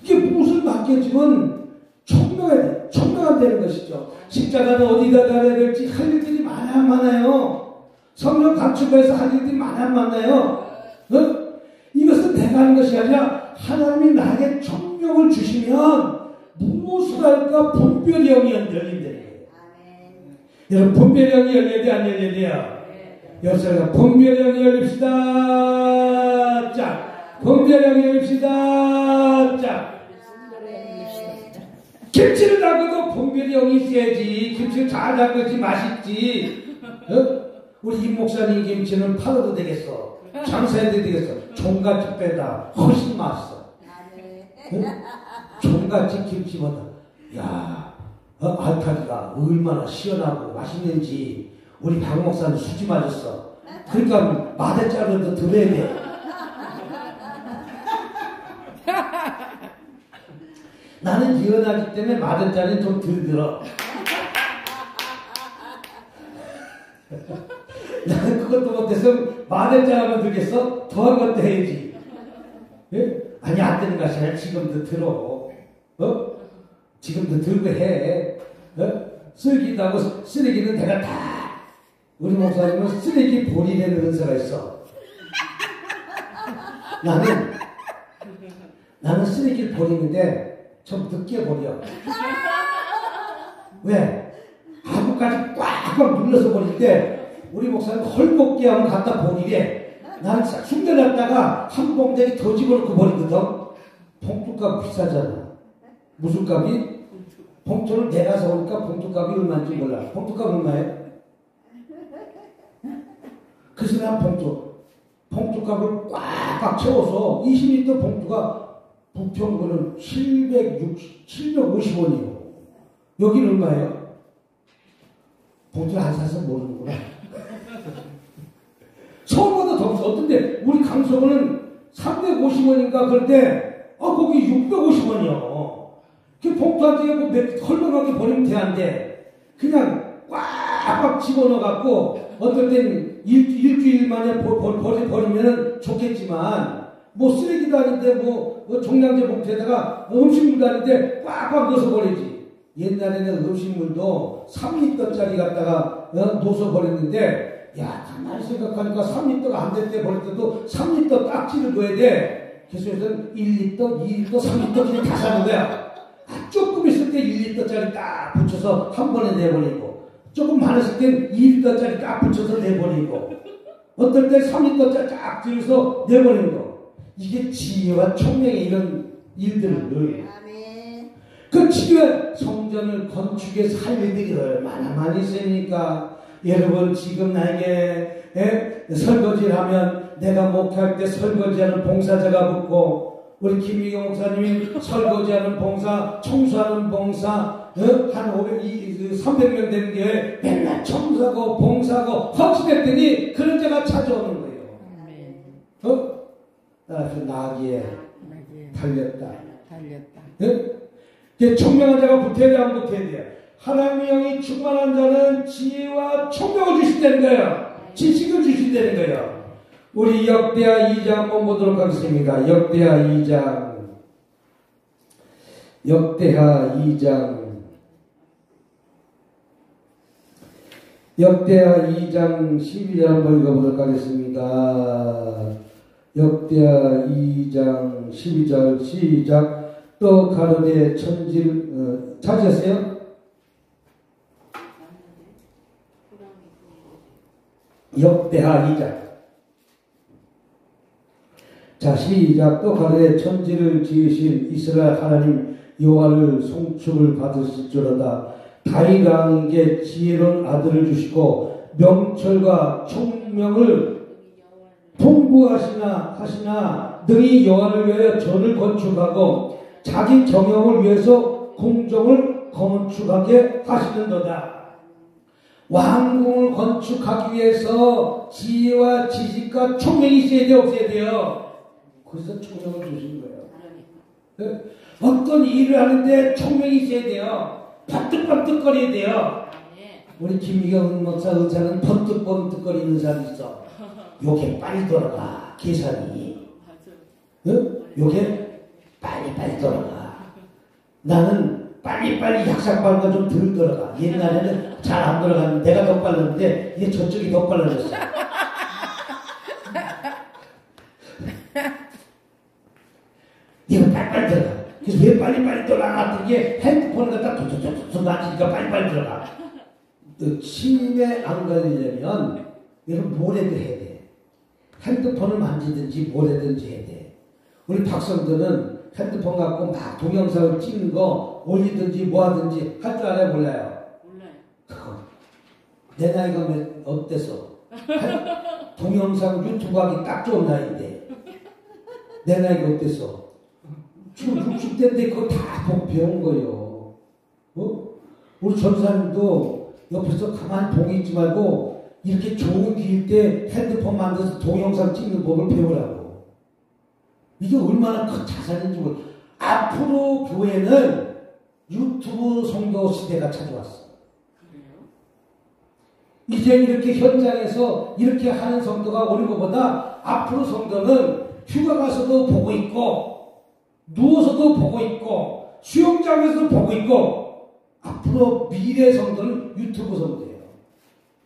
[SPEAKER 1] 이게 무슨 맡겨지면 청명한 되는 것이죠. 십자가는 어디다 달아야 될지 할 일들이 많아요. 성령 감춘거에서 할 일들이 많아요. 이것은 내가 하는 것이 아니라 하나님이 나에게 청명을 주시면 무엇을 할까 분별의 영이 열린대. 여러분 분별의 영이 열려야 돼 안 열려야 돼요? 여러분 분별의 영이 열립시다. 자, 분별의 영이 열립시다. 자. 김치를 담궈도 분별의 영이 있어야지. 김치를 잘 담그지 맛있지. 우리 임 목사님 김치는 팔아도 되겠어. 장사해도 되겠어. 종갓집 빼다 훨씬 맛있어. 종갓집 김치보다. 야, 알타리가 얼마나 시원하고 맛있는지 우리 박 목사는 수지 맞았어. 그러니까 마대자루도 들어야 돼. 나는 예언하기 때문에 마대자리는 좀 덜 들어. 나는 그것도 못해서 마대자리만 들겠어? 더한 것도 해야지. 예? 아니 안 되는 것이 아니라 지금도 들어. 지금도 들고 해. 쓰레기도 하고 쓰레기는 내가 다 우리 목사님은 쓰레기 버리는 은사가 있어. 나는 쓰레기를 버리는데 좀 늦게 버려. 왜? 아구까지 꽉꽉 눌러서 버릴 때 우리 목사님 헐벗게 하면 갖다 버리래. 나는 숨겨놨다가 한 봉다리 더 집어넣고 버리거든. 봉투값 비싸잖아. 무슨 값이? 봉투를 내가 사오니까 봉투값이 얼마인지 몰라. 봉투값 얼마예요? 그래서 난 봉투값을 꽉꽉 채워서 20리터 봉투가 부평구는 750원이요. 여기는 얼마예요? 봉투를 안 사서 모르는구나. 서울보다 더 비싸. 어떤데 우리 강서구는 350원인가 그럴 때 거기 650원이요. 그 봉투 한 장에 뭐 헐렁하게 버리면 돼 안 돼. 그냥 꽉꽉 집어넣어갖고 어떨 땐 일주일 만에 버리면 좋겠지만 뭐 쓰레기도 아닌데 뭐 종량제 봉투에다가 음식물도 아닌데 꽉꽉 넣어서 버리지. 옛날에는 음식물도 3리터짜리 갖다가 넣어서 버렸는데 야 가만히 생각하니까 3리터가 안 될 때 버릴 때도 3리터 딱지를 넣어야 돼. 그래서는 1리터, 2리터, 3리터 그냥 다 사는 거야. 조금 있을 때 1리터짜리 딱 붙여서 한 번에 내버리고 조금 많았을 땐 2리터짜리 딱 붙여서 내버리고 어떨 때 3리터짜리 딱 들여서 내버리는 거. 이게 지혜와 총명의 이런 일들을 그 지혜 성전을 건축해서 할 일들이 얼마나 많이 있으니까 여러분 지금 나에게 설거지를 하면 내가 목회할 때 설거지하는 봉사자가 붙고 우리 김희경 목사님이 설거지하는 봉사 청소하는 봉사 한 300명 되는 게 맨날 청소하고 봉사하고 헌신했더니 그런 자가 찾아오는 거예요. 따라서 나귀에 달렸다. 청명한 자가 붙어야 돼, 안 붙어야 돼? 하나님의 영이 충만한 자는 지혜와 총명을 주신다는 거예요. 지식을 주신다는 거예요. 우리 역대하 2장 한번 보도록 하겠습니다. 역대하 2장. 역대하 2장. 역대하 2장 12절 한번 읽어보도록 하겠습니다. 역대하 2장 12절 시작. 또 가로되 천지를 찾으셨어요? 역대하 2장 자, 시작. 또 가로되 천지를 지으신 이스라엘 하나님 여호와를 송축을 받으실지어다. 다윗 왕에게 지혜로운 아들을 주시고 명철과 총명을 풍부하시나 능히 여호와를 위하여 전을 건축하고 자기 경영을 위해서 공정을 건축하게 하시는도다. 왕궁을 건축하기 위해서 지혜와 지식과 총명이 있어야 돼요, 없어야 돼요? 그래서 총명을 주신 거예요. 네? 어떤 일을 하는데 총명이 있어야 돼요. 번뜩번뜩거려야 돼요. 우리 김희경 목사 의사는 번뜩번뜩거리는 사람이 있어. 요게 빨리 돌아가, 계산이. 응? 요게 빨리 돌아가. 나는 빨리 약삭발가 좀 덜 돌아가. 옛날에는 잘 안 돌아갔는데 내가 더 빨랐는데 이게 저쪽이 더 빨라졌어. 이거 빨리 들어가. 그래서 왜 빨리 돌아가? 이게 핸드폰을 갖다 툭툭툭툭 만지니까 빨리 들어가. 침에 안 걸리려면 이런 뭐라도 해야 돼. 핸드폰을 만지든지 뭐라든지 해야 돼. 우리 박성들은 핸드폰 갖고 막 동영상을 찍는 거 올리든지 뭐 하든지 할 줄 알아요? 몰라요? 몰라요. 내 나이가 어땠어? 동영상 유튜브 하기 딱 좋은 나이인데 내 나이가 어땠어? 지금 60대인데 그거 다 보고 배운 거예요. 우리 전사님도 옆에서 가만히 보고 있지 말고 이렇게 좋은 기일 때 핸드폰 만들어서 동영상 찍는 법을 배우라고. 이게 얼마나 큰 자산인지 모르. 앞으로 교회는 유튜브 성도 시대가 찾아왔어. 이제 이렇게 현장에서 이렇게 하는 성도가 오는 것보다 앞으로 성도는 휴가 가서도 보고 있고 누워서도 보고 있고 수영장에서도 보고 있고 앞으로 미래 성도는 유튜브 성도예요.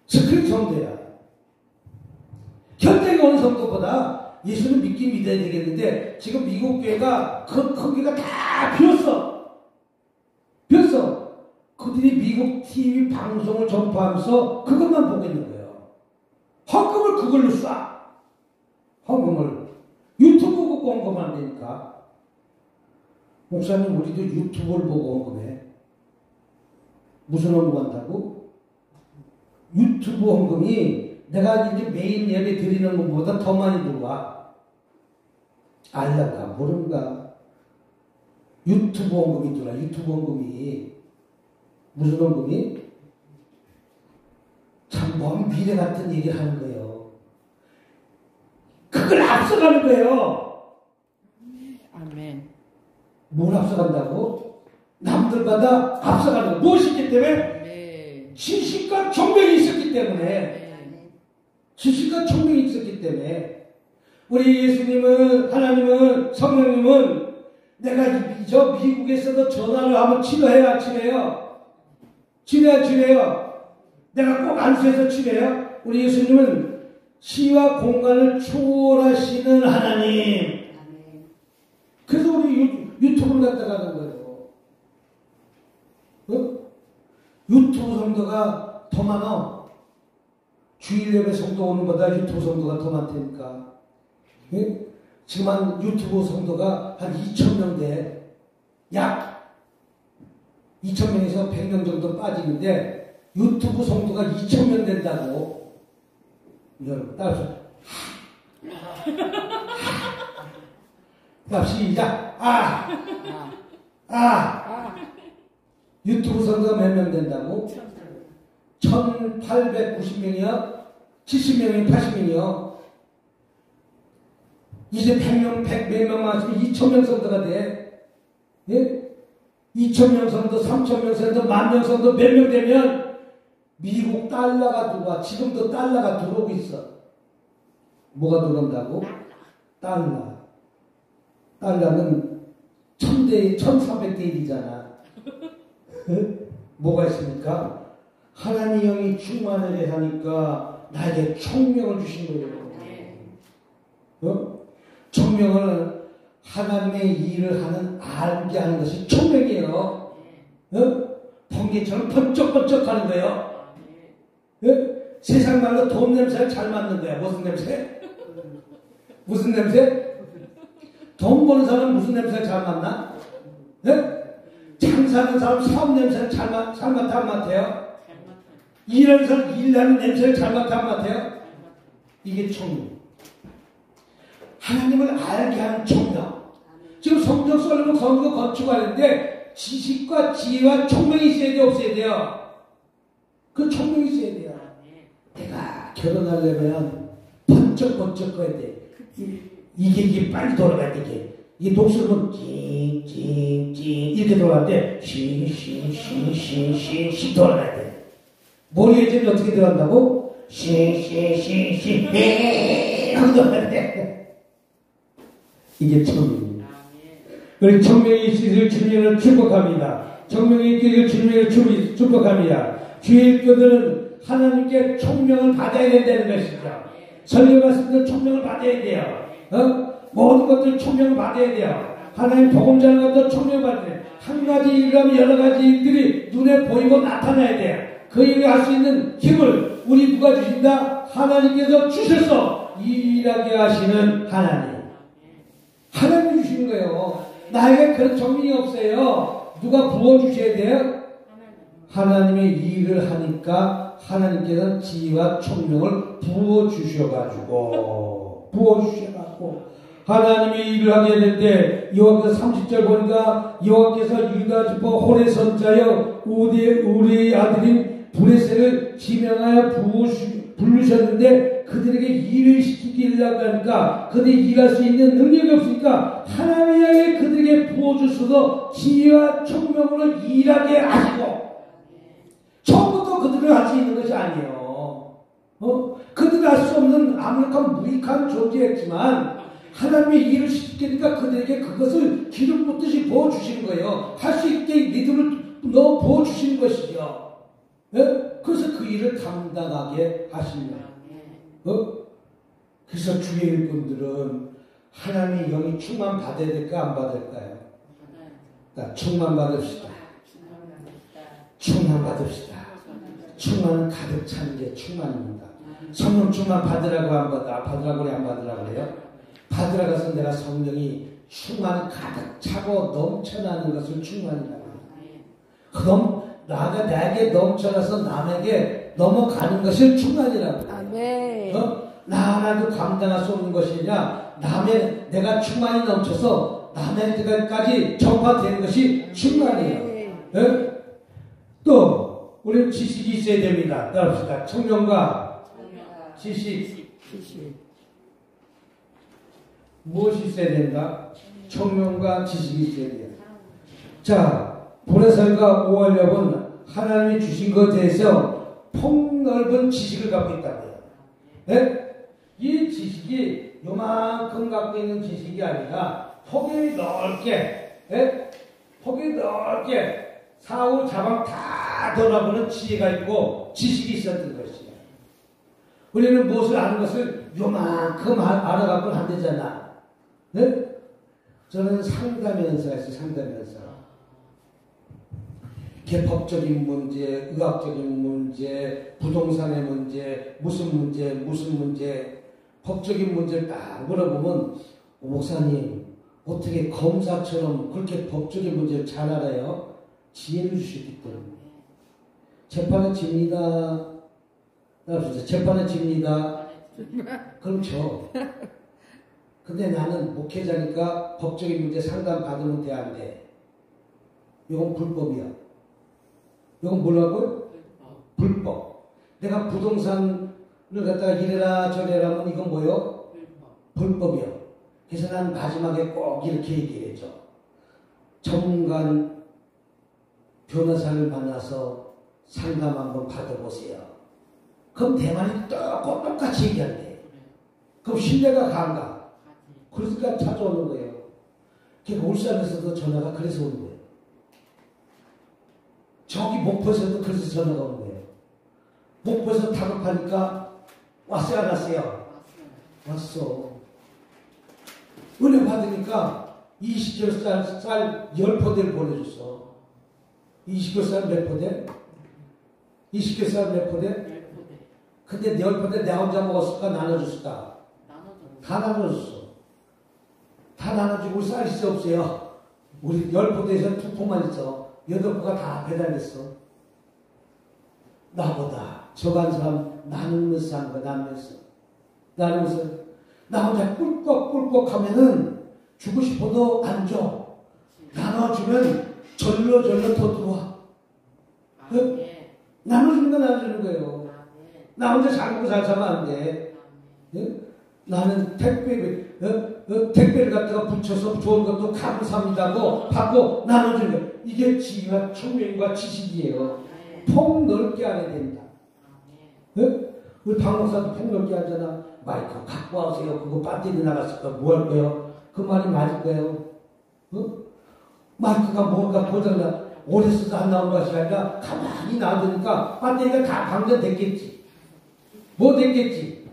[SPEAKER 1] 스크린 성도야. 현장에 오는 성도보다 예수는 믿긴 믿어야 되겠는데 지금 미국 교회가 그 크기가 다 비었어. 그들이 미국 TV 방송을 전파하면서 그것만 보고 있는 거예요. 헌금을 그걸로 쏴. 헌금을. 유튜브 보고 헌금하면 안 되니까. 목사님 우리도 유튜브를 보고 헌금해. 무슨 헌금한다고? 유튜브 헌금이 내가 이제 메인 예배 드리는 것보다 더 많이 들어와. 알란가 모른가. 유튜브 헌금이 들어와. 유튜브 헌금이 무슨 헌금이? 참 먼 미래 같은 얘기를 하는 거예요. 그걸 앞서가는 거예요.
[SPEAKER 2] 아멘.
[SPEAKER 1] 뭘 앞서간다고? 남들보다 앞서가는 거. 무엇이 있기 때문에?
[SPEAKER 2] 네.
[SPEAKER 1] 지식과 총명이 있었기 때문에.
[SPEAKER 2] 네.
[SPEAKER 1] 지식과 총명이 있었기 때문에. 우리 예수님은, 하나님은, 성령님은 내가 저 미국에서도 전화를 하면 치료해요, 안 치료해요? 치료해요. 내가 꼭 안수해서 치료해요? 우리 예수님은 시와 공간을 초월하시는 하나님. 그래서 우리 유튜브를 갖다가 하는 거예요. 유튜브 성도가 더 많아. 주일 예배 성도 오는 것보다 유튜브 성도가 더 많다니까. 지금 한 유튜브 성도가 한 2,000명 돼. 약 2,000명에서 100명 정도 빠지는데 유튜브 성도가 2,000명 된다고. 여러분 따라서 시작. 유튜브 성도가 몇 명 된다고? 1,890명이요? 70명이요? 80명이요? 이제 100명, 100명 맞으면 2,000명 성도가 돼. 예? 2,000명 성도, 3,000명 성도, 10,000명 성도 몇 명 되면 미국 달러가 들어와. 지금도 달러가 들어오고 있어. 뭐가 들어온다고? 달러. 달러는 1,000대, 1,400대 1이잖아. 뭐가 있습니까? 하나님 영이 충만을 하니까 나에게 총명을 주신 거예요. 총명을 하나님의 일을 알게 하는 것이 총명이에요. 번개처럼 번쩍번쩍 하는 거예요. 세상 말로 돈 냄새를 잘 맡는 거야. 무슨 냄새? 무슨 냄새? 돈 버는 사람 무슨 냄새 잘 맡나? 네? 장사하는 사람 사업 냄새를 잘 맡아 안 맡아요? 일하는 사람 일하는 냄새를 잘 맡아 안 맡아요? 이게 총명. 하나님을 알게 하는 총명. 지금 성경 써놓고 성경 건축하는데 지식과 지혜와 총명이 있어야 돼요? 없어야 돼요? 그 총명이 있어야 돼요. 내가 결혼하려면 번쩍번쩍 거야 돼. 이게 빨리 돌아가야 돼. 이게 독수리는 찡찡찡 이렇게 돌아가는데 싱싱싱싱싱 돌아가야 돼. 머리에 지금 어떻게 들어간다고? 싱싱싱싱 하고 돌아가야 돼. 이게 청명입니다. 우리 청명이 있으실 주님을 축복합니다. 청명이 있기를 주님을 축복합니다. 주의 일꾼들은 하나님께 총명을 받아야 된다는 것이죠. 설교 말씀도 총명을 받아야 돼요. 모든 것들 총명을 받아야 돼요. 하나님 복음 전하는 것도 총명을 받아야 돼요. 한 가지 일을 하면 여러 가지 일들이 눈에 보이고 나타나야 돼요. 그 일을 할 수 있는 힘을 우리 누가 주신다? 하나님께서 주셔서 일하게 하시는 하나님. 하나님이 주시는 거예요. 나에게 그런 정민이 없어요. 누가 부어주셔야 돼요? 하나님의 일을 하니까 하나님께서는 지혜와 총명을 부어주셔가지고 하나님이 일을 하게 되는데 여호와께서 30절 보니까 여호와께서 유다 지파 호레 선자여 우리의 아들인 브레셀을 지명하여 부르셨는데 그들에게 일을 시키려고 하니까 그들이 일할 수 있는 능력이 없으니까 하나님이 그들에게 부어주셔서 지혜와 총명으로 일하게 하시고 처음부터 그들을 할 수 있는 것이 아니에요. 그들을 할 수 없는 아무렇간 무익한 존재였지만 하나님의 일을 시키니까 그들에게 그것을 기름 붓듯이 부어주시는 거예요. 할 수 있게 믿음을 넣어 부어주시는 것이죠. 그래서 그 일을 당당하게 하십니다. 그래서 주의 일꾼들은 하나님의 영이 충만 받아야 될까 안 받을까요? 충만 받읍시다. 충만 받읍시다. 충만은 가득 차는 게 충만입니다. 성령 충만 받으라고 안 받으라고 그래 안 받으라고 그래요? 받으라고 해서 내가 성령이 충만 가득 차고 넘쳐나는 것을 충만이라고 해요. 그럼 나에게 넘쳐나서 남에게 넘어가는 것을 충만이라고 해요. 나 하나도 감당할 수 없는 것이 아니라 내가 충만이 넘쳐서 남에게까지 전파되는 것이 충만이에요. 또 우리는 지식이 있어야 됩니다. 따라합시다. 청명과 지식. 무엇이 있어야 된다? 청명과 지식이 있어야 돼요. 자, 보혜살과 오월렵은 하나님이 주신 것에 대해서 폭넓은 지식을 갖고 있다고요. 이 지식이 요만큼 갖고 있는 지식이 아니라 폭이 넓게 사후 자방 다 돌아보는 지혜가 있고 지식이 있었던 것이에요. 우리는 무엇을 아는 것을 요만큼 알아갖고는 안 되잖아. 저는 상담연사가 있어요. 상담연사. 법적인 문제, 의학적인 문제, 부동산의 문제, 무슨 문제, 법적인 문제를 딱 물어보면 목사님 어떻게 검사처럼 그렇게 법적인 문제를 잘 알아요? 지혜를 주시기 때문에. 재판에 집니다. 재판에 집니다. 그럼 져. 근데 나는 목회자니까 법적인 문제 상담 받으면 돼, 안 돼? 이건 불법이야. 이건 뭐라고요? 불법. 내가 부동산을 갖다가 이래라 저래라 하면 이건 뭐요? 불법이요. 그래서 난 마지막에 꼭 이렇게 얘기해줘. 전문가 변호사를 만나서 상담 한번 받아보세요. 그럼 대만이 똑같이 얘기한대. 그럼 신뢰가 강가. 그러니까 찾아오는 거예요. 그러니까 울산에서도 전화가 그래서 오는 거예요. 저기 목포에서도 그래서 전화가 오는 거예요. 목포에서 다급하니까 왔어요 안 왔어요? 왔어. 은혜 받으니까 20개월 쌀 10포대를 보내줬어. 20개월 쌀 몇 포대? 20개월 쌀 몇 포대? 근데 10포대 내가 혼자 먹었을까? 나눠줬을까? 다 나눠줬어. 하나 주고 쌀 수 없어요. 우리 10포대에서 2포만 있어. 8포가 다 배달됐어. 나보다 저간 사람 나누면서 한 거야. 나누면서 나 혼자 꿀꺽꿀꺽 하면은 주고 싶어도 안 줘. 나눠주면 절로 더 들어와. 나눠주는 거 나눠주는 거예요. 나 혼자 잘 먹고 잘 살면 안 돼. 나는 택배를 갖다가 붙여서 좋은 것도 감사합니다고 받고 나눠주는 거. 이게 지혜와 총명과 지식이에요. 폭넓게 알아야 된다. 우리 박 목사도 폭넓게 하잖아. 마이크 갖고 와세요. 그거 배터리 나갔을 거 뭐 할 거예요? 그 말이 맞을 거예요. 마이크가 뭔가 고장나 오래 써서 안 나온 것이 아니라 가만히 놔두니까 배터리가 다 방전됐겠지. 뭐 됐겠지.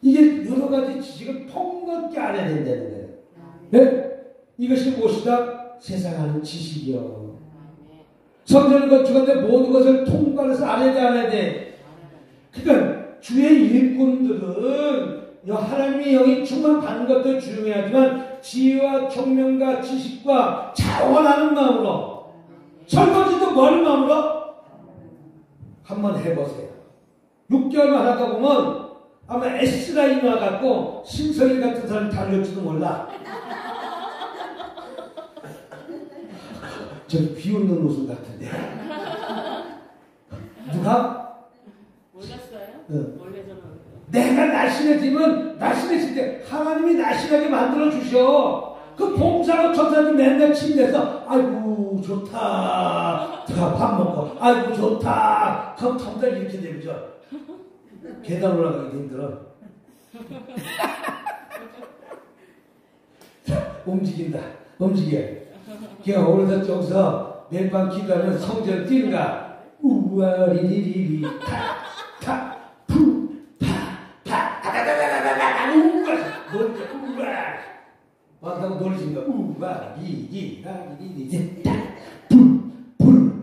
[SPEAKER 1] 이게 여러 가지 지식을 폭넓게 알아야 된다는 거예요. 이것이 무엇이다? 세상하는 지식이요. 성전을 건축하는데 모든 것을 통괄해서 알아야 돼. 그러니까 주의 일꾼들은 하나님의 영이 충만받는 것도 중요하지만 지혜와 총명과 지식과 자원하는 마음으로 설거지도 머리 마음으로 한번 해보세요. 6개월만 하다 보면 아마 S라인 와갖고 신성일 같은 사람이 달릴지도 몰라. 저기 비웃는 웃음 같은데. 누가?
[SPEAKER 3] 몰랐어요? 원래 저는
[SPEAKER 1] 내가 날씬해지면 날씬해질 때 하나님이 날씬하게 만들어 주셔. 그 봉사로 천사님 맨날 침대에서 아이고 좋다. 밥 먹고 아이고 좋다. 그럼 텀달 이렇게 되죠. 계단 올라가기도 힘들어. 움직인다. 움직여. 그냥 오늘도 저기서 매일 밤 기도하면 성전 뛰는가. 우와 리리리리 타 푸 파 다다다다다다다 우와 우와 왔다고 놀리신 거 우와 리리리리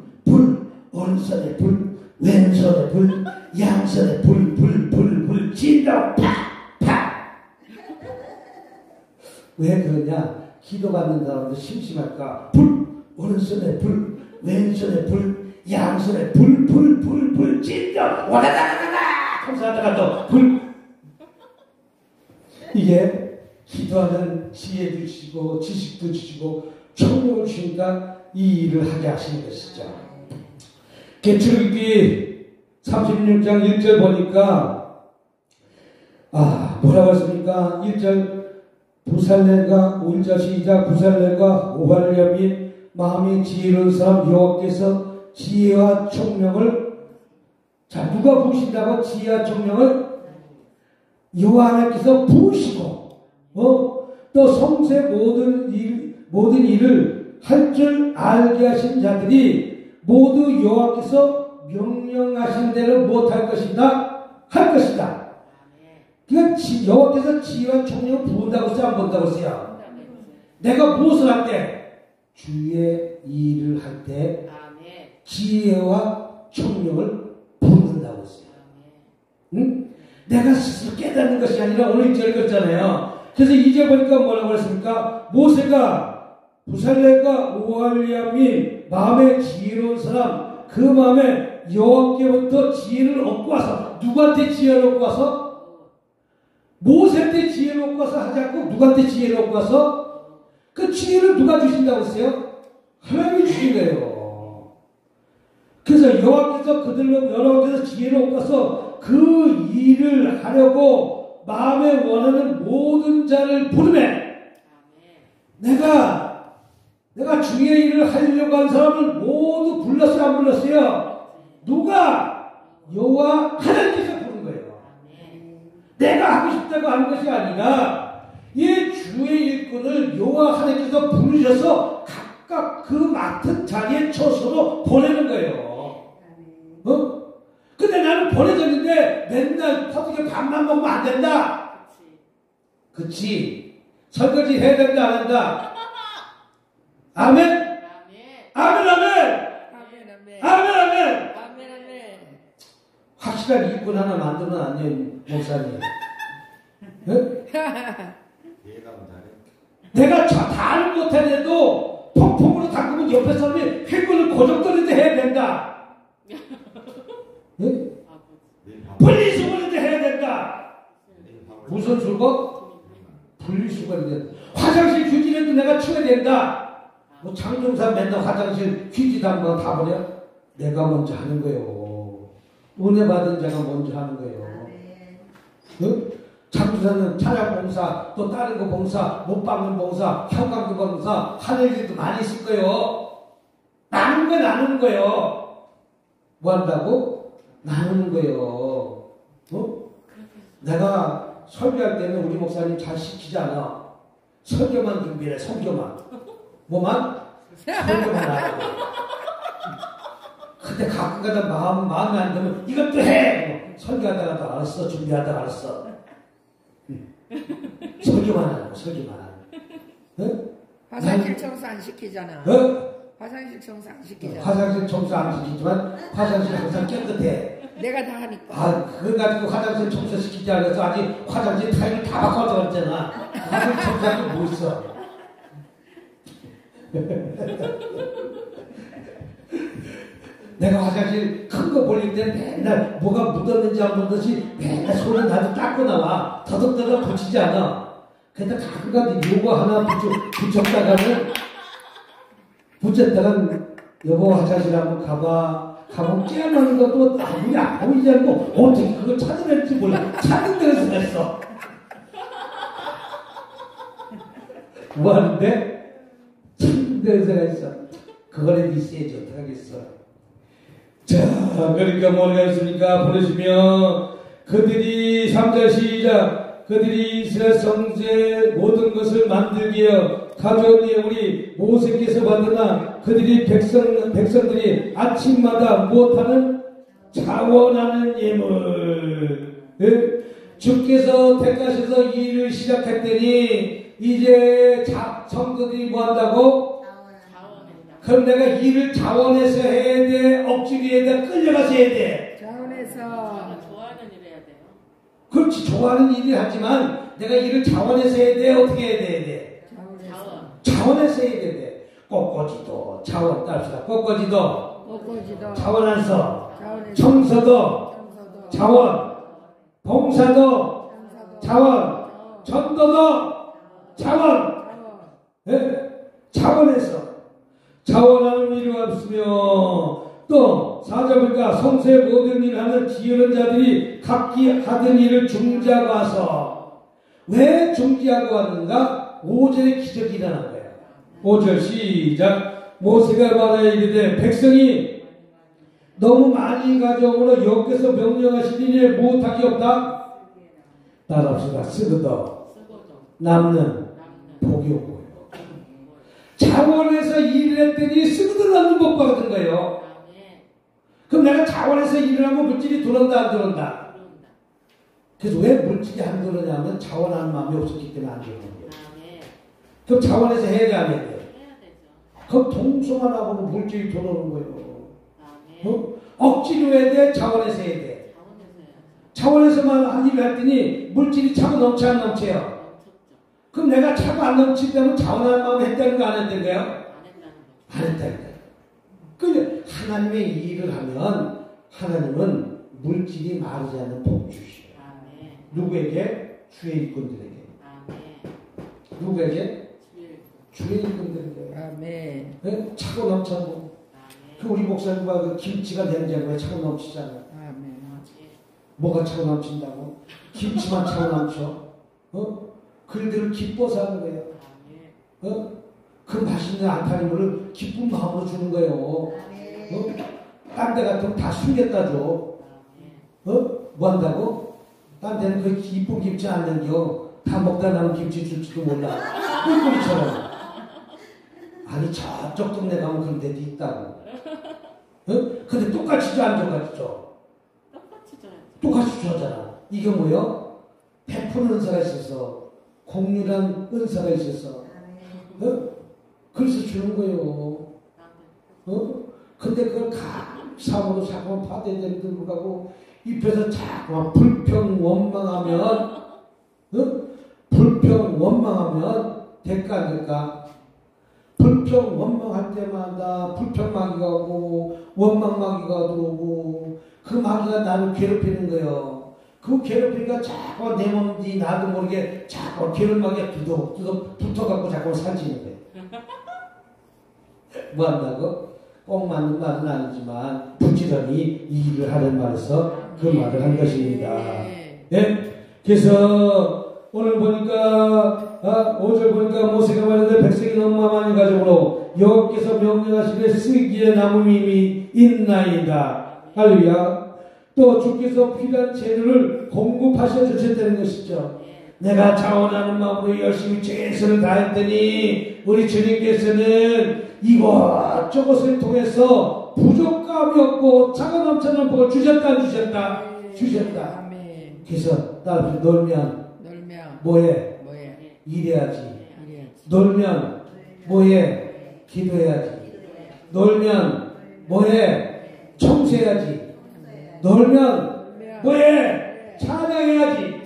[SPEAKER 1] 불 오른손에 불 왼손에 불 양손에 불 진다 파 왜 그러냐? 기도 받는 사람도 심심할까? 불 오른손에 불 왼손에 불 양손에 불 진다 와다다다다다 감사하다가 또 불. 이게 기도하는 지혜 주시고 지식도 주시고 총력을 주시니까 이 일을 하게 하시는 것이죠. 출애굽기 36장 1절 보니까 뭐라고 했습니까? 1절 부살렐과 1절 시작 부살렐과 오발리아 및 마음이 지혜로운 사람 여호와께서 지혜와 총명을 누가 부으신다고 지혜와 총명을 여호와 하나님께서 부으시고 또 성세 모든 일을 할 줄 알게 하신 자들이 모두 여호와께서 명령하신 대로 못할 것이다 할 것이다. 그러니까 여호와께서 지혜와 총명을 부은다고 써요? 안 부은다고 써요? 내가 무엇을 할 때? 주의 일을 할 때 지혜와 총명을 부른다고 써요. 응? 내가 스스로 깨닫는 것이 아니라 오늘 1절 읽었잖아요. 그래서 이제 보니까 뭐라고 했습니까? 모세가 부살렐과 오발리아 및 마음에 지혜로운 사람 그 마음에 여호와께부터 지혜를 얻고 와서 누구한테 지혜를 얻고 와서? 모세한테 지혜를 얻고 와서 하지 않고 누구한테 지혜를 얻고 와서? 그 지혜를 누가 주신다고 했어요? 하나님이 주신 거예요. 그래서 여호와께서 여호와께서 지혜를 얻고 와서 그 일을 하려고 마음에 원하는 모든 자를 부르매 내가 주의 일을 하려고 한 사람을 모두 불렀어요? 안 불렀어요? 누가? 여호와 하나님께서 부른 거예요. 내가 하고 싶다고 하는 것이 아니라 이 주의 일꾼을 여호와 하나님께서 부르셔서 각각 그 맡은 자리에 처소로 보내는 거예요. 근데 나는 보내졌는데 맨날 퍼뜩에 밥만 먹으면 안 된다. 그치? 설거지 해야 된다 안 한다. 아멘? 아멘. 확실한 일꾼 하나 만들면 안 돼요, 목사님. 내가 다를 못해도 펑펑으로 닦으면 옆에 사람이 횡군을 고정떨어져 해야 된다. 네? 분리수거를 해야 된다. 무슨 수거? 분리수거를 해야 된다. 화장실 휴지라도 내가 치워야 된다. 뭐 장종사 맨날 화장실 휴지 담가 다 버려? 내가 먼저 하는 거예요. 은혜 받은 자가 먼저 하는 거예요. 응? 장주사는 찬양봉사, 또 다른 거 봉사, 못박는 봉사, 형광도 봉사, 하늘 일도 많이 있을 거예요. 나누는 거예요. 뭐 한다고? 나누는 거예요. 내가 설교할 때는 우리 목사님 잘 시키지 않아. 설교만 준비해, 설교만. 뭐만? 설교만 하라고. 근데 가끔가다 마음에 안 들면 이것도 해! 설교하다가도 알았어, 준비하다가 알았어. 설교만 하라고, 설교만 하라고.
[SPEAKER 2] 화장실 청소 안 시키잖아. 화장실 청소 안 시키잖아.
[SPEAKER 1] 화장실 청소 안 시키지만 화장실 항상 깨끗해.
[SPEAKER 2] 내가 다 하니까.
[SPEAKER 1] 아, 그거 가지고 화장실 청소 시키지 않아서 아직 화장실 타일을 다 바꿔서 그랬잖아. 화장실 청소하기 뭐 있어. 내가 화장실 큰 거 볼릴 때는 맨날 뭐가 묻었는지 안 묻었는지 맨날 손을 나도 닦고 나와. 더덕더덕 붙이지 않아. 근데 가끔가다 요거 하나 붙였다간 여보 화장실 한번 가봐. 가면 깨어나는 것도 아무리 안 보이지 않고 어떻게 그걸 찾아낼지 몰라. 찾는 데서 했어. 뭐 하는데? 찾는 데서 했어. 그거는 있어야지 어떡하겠어. 자, 그러니까 뭐가 있습니까? 보내시면 그들이 3절 시작. 그들이 이스라엘 성제 모든 것을 만들기에 가져오니 우리 모세께서 만드나 그들이 백성들이 아침마다 무엇하는 자원하는 예물. 주께서 택하셔서 이 일을 시작했더니 이제 성도들이 뭐 한다고? 그럼 내가 일을 자원해서 해야 돼? 억지로 해야 돼? 끌려가서 해야 돼?
[SPEAKER 2] 자원해서.
[SPEAKER 3] 좋아하는 일 해야 돼요.
[SPEAKER 1] 그렇지, 좋아하는 일을 하지만 내가 일을 자원해서 해야 돼? 어떻게 해야 돼? 자원해서 해야 돼. 꽃꽂이도 자원 따릅시다. 꽃꽂이도 자원해서. 청소도 자원. 봉사도 자원. 전도도 자원. 네? 자원해서. 자원하는 일이 없으며 또 4절 보니까 성소의 모든 일을 하는 지혜로운 자들이 각기 하던 일을 중지하고 와서 왜 중지하고 왔는가? 5절에 기적이 일어난 거예요. 5절 시작. 모세가 말하여 이르되 백성이 너무 많이 가져오므로 여호와께서 명령하신 일에 못하기 없다. 따라합시다. 쓰고도 남는 복이 없고 자원해서 일을 했더니 쓰고도 남는 복 받은 거예요. 그럼 내가 자원해서 일을 하면 물질이 들어온다 안 들어온다? 그래서 왜 물질이 안 들어오냐면 자원하는 마음이 없었기 때문에 안 들어오는 거예요. 그럼 자원해서 해야 돼 안 해야 돼? 그럼 동소만 하고 물질이 들어오는 거예요. 억지로 해야 돼? 자원해서 해야 돼? 자원해서만 한 일을 했더니 물질이 차고 넘치 안 넘쳐요? 그럼 내가 차고 안 넘치다면 자원하는 마음을 했다는 거 안 했던 거예요? 안 했다는 거예요. 그러니까 하나님의 일을 하면 하나님은 물질이 마르지 않는 복 주시오. 누구에게? 주의 일꾼들에게. 누구에게? 주의 일꾼들에게.
[SPEAKER 2] 아멘.
[SPEAKER 1] 네? 차고 넘쳐고. 그 우리 목사님과 그 김치가 냉장고에 차고 넘치잖아요.
[SPEAKER 2] 아멘.
[SPEAKER 1] 뭐가 차고 넘친다고? 김치만 차고 넘쳐. 그들을 기뻐서 하는 거예요. 그 맛있는 안타리물을 기쁜 마음으로 주는 거예요. 딴 데 같으면 다 숨겼다 줘. 뭐 한다고? 딴 데는 그 이쁜 김치 안 남겨. 다 먹다 남은 김치 줄지도 몰라. 꿀꿀이처럼. 아니 저쪽 동네 가면 그런 데도 있다고. 근데 똑같이 줘, 안 똑같이 줘? 똑같이 줘잖아. 이게 뭐요? 베푸는 은사가 있어서, 공유란 은사가 있어서, 그래서 주는 거예요. 근데 그걸 감사함으로 자꾸만 받아야 되는데 불구하고 입에서 자꾸만 불평 원망하면 불평, 원망하면 될까 안 될까? 불평, 원망할 때마다 불평마귀가 오고 원망마귀가 들어오고 그 마귀가 나를 괴롭히는 거예요. 그 괴롭히니까 자꾸 내 몸이 나도 모르게 자꾸 괴롭마귀가 두둑두둑 붙어갖고 자꾸 살찌는 거예요. 뭐 한다고? 꼭 맞는 말은 아니지만 부지런히 이 일을 하는 말에서 그 말을 한 것입니다. 네? 그래서 오늘 보니까 5절 보니까 모세가 말하되 백성이 너무 많은 가정으로 여호와께서 명령하시되 쓰기에 남음이 있나이다. 할렐루야. 또 주께서 필요한 재료를 공급하셔 주셨다는 것이죠. 내가 자원하는 마음으로 열심히 최선을 다했더니 우리 주님께서는 이것저것을 통해서 부족감이 없고 차가 넘쳐나는 복을 주셨다. 주셨다. 그래서 나를 놀면 뭐해? 일해야지. 놀면 뭐해? 기도해야지. 놀면 뭐해? 청소해야지. 놀면 뭐해? 찬양해야지.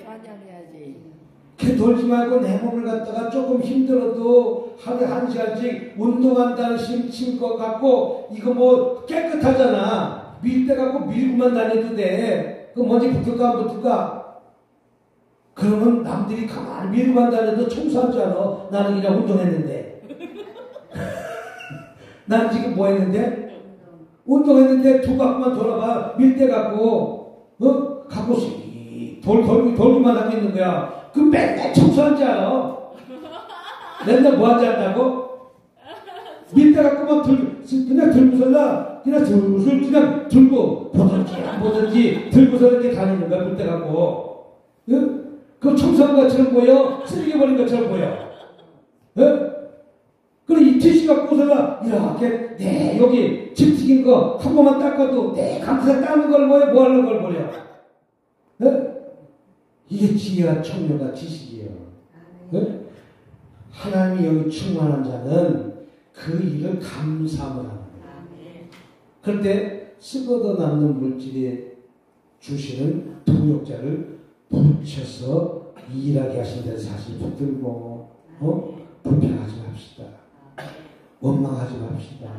[SPEAKER 1] 이렇게 놀지 말고 내 몸을 갖다가 조금 힘들어도 하루에 1시간씩 운동한다는 심것 같고 이거 뭐 깨끗하잖아. 밀 때 갖고 밀고만 다녀도 돼. 그 먼지 붙을까 안 붙을까? 그러면 남들이 가만히 밀고만 다녀도 청소할 줄 알아. 나는 그냥 운동했는데. 난 지금 뭐 했는데? 운동했는데 두 바퀴만 돌아봐. 밀대 갖고 갖고 돌기만 하고 있는 거야. 그 맨날 청소한 줄 알아. 맨날 뭐 하지 않다고? 밀대 갖고만 그냥 들고서나 그냥 슬슬 그냥 들고 보든지 안 보든지 들고서 이렇게 다니는 거야. 밀대 갖고. 그 청소한 것처럼 보여? 쓰레기 버린 것처럼 보여? 그리고 이 티슈 갖고서나 이렇게 내 여기 집 튀긴 거 한 번만 닦아도 내 감싸 닦는 걸 뭐야? 뭐 하는 걸 버려? 이게 지혜와 청료가 지식이에요. 하나님이 여기 충만한 자는 그 일을 감사함을 하는 거예요. 그런데 쓰고도 남는 물질에 주시는 동역자를 붙여서 일하게 하신다는 사실 붙들고 불평하지 맙시다. 원망하지 맙시다.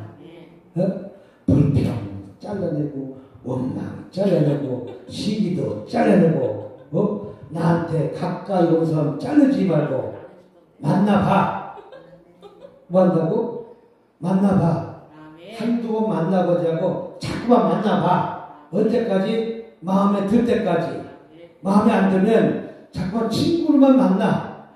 [SPEAKER 1] 불평 잘라내고 원망 잘라내고 시기도 잘라내고 나한테 가까이 온 사람 자르지 말고 만나봐. 뭐 한다고? 만나봐. 한두 번 만나보지 하고 자꾸만 만나봐. 언제까지? 마음에 들 때까지. 마음에 안 들면 자꾸만 친구로만 만나.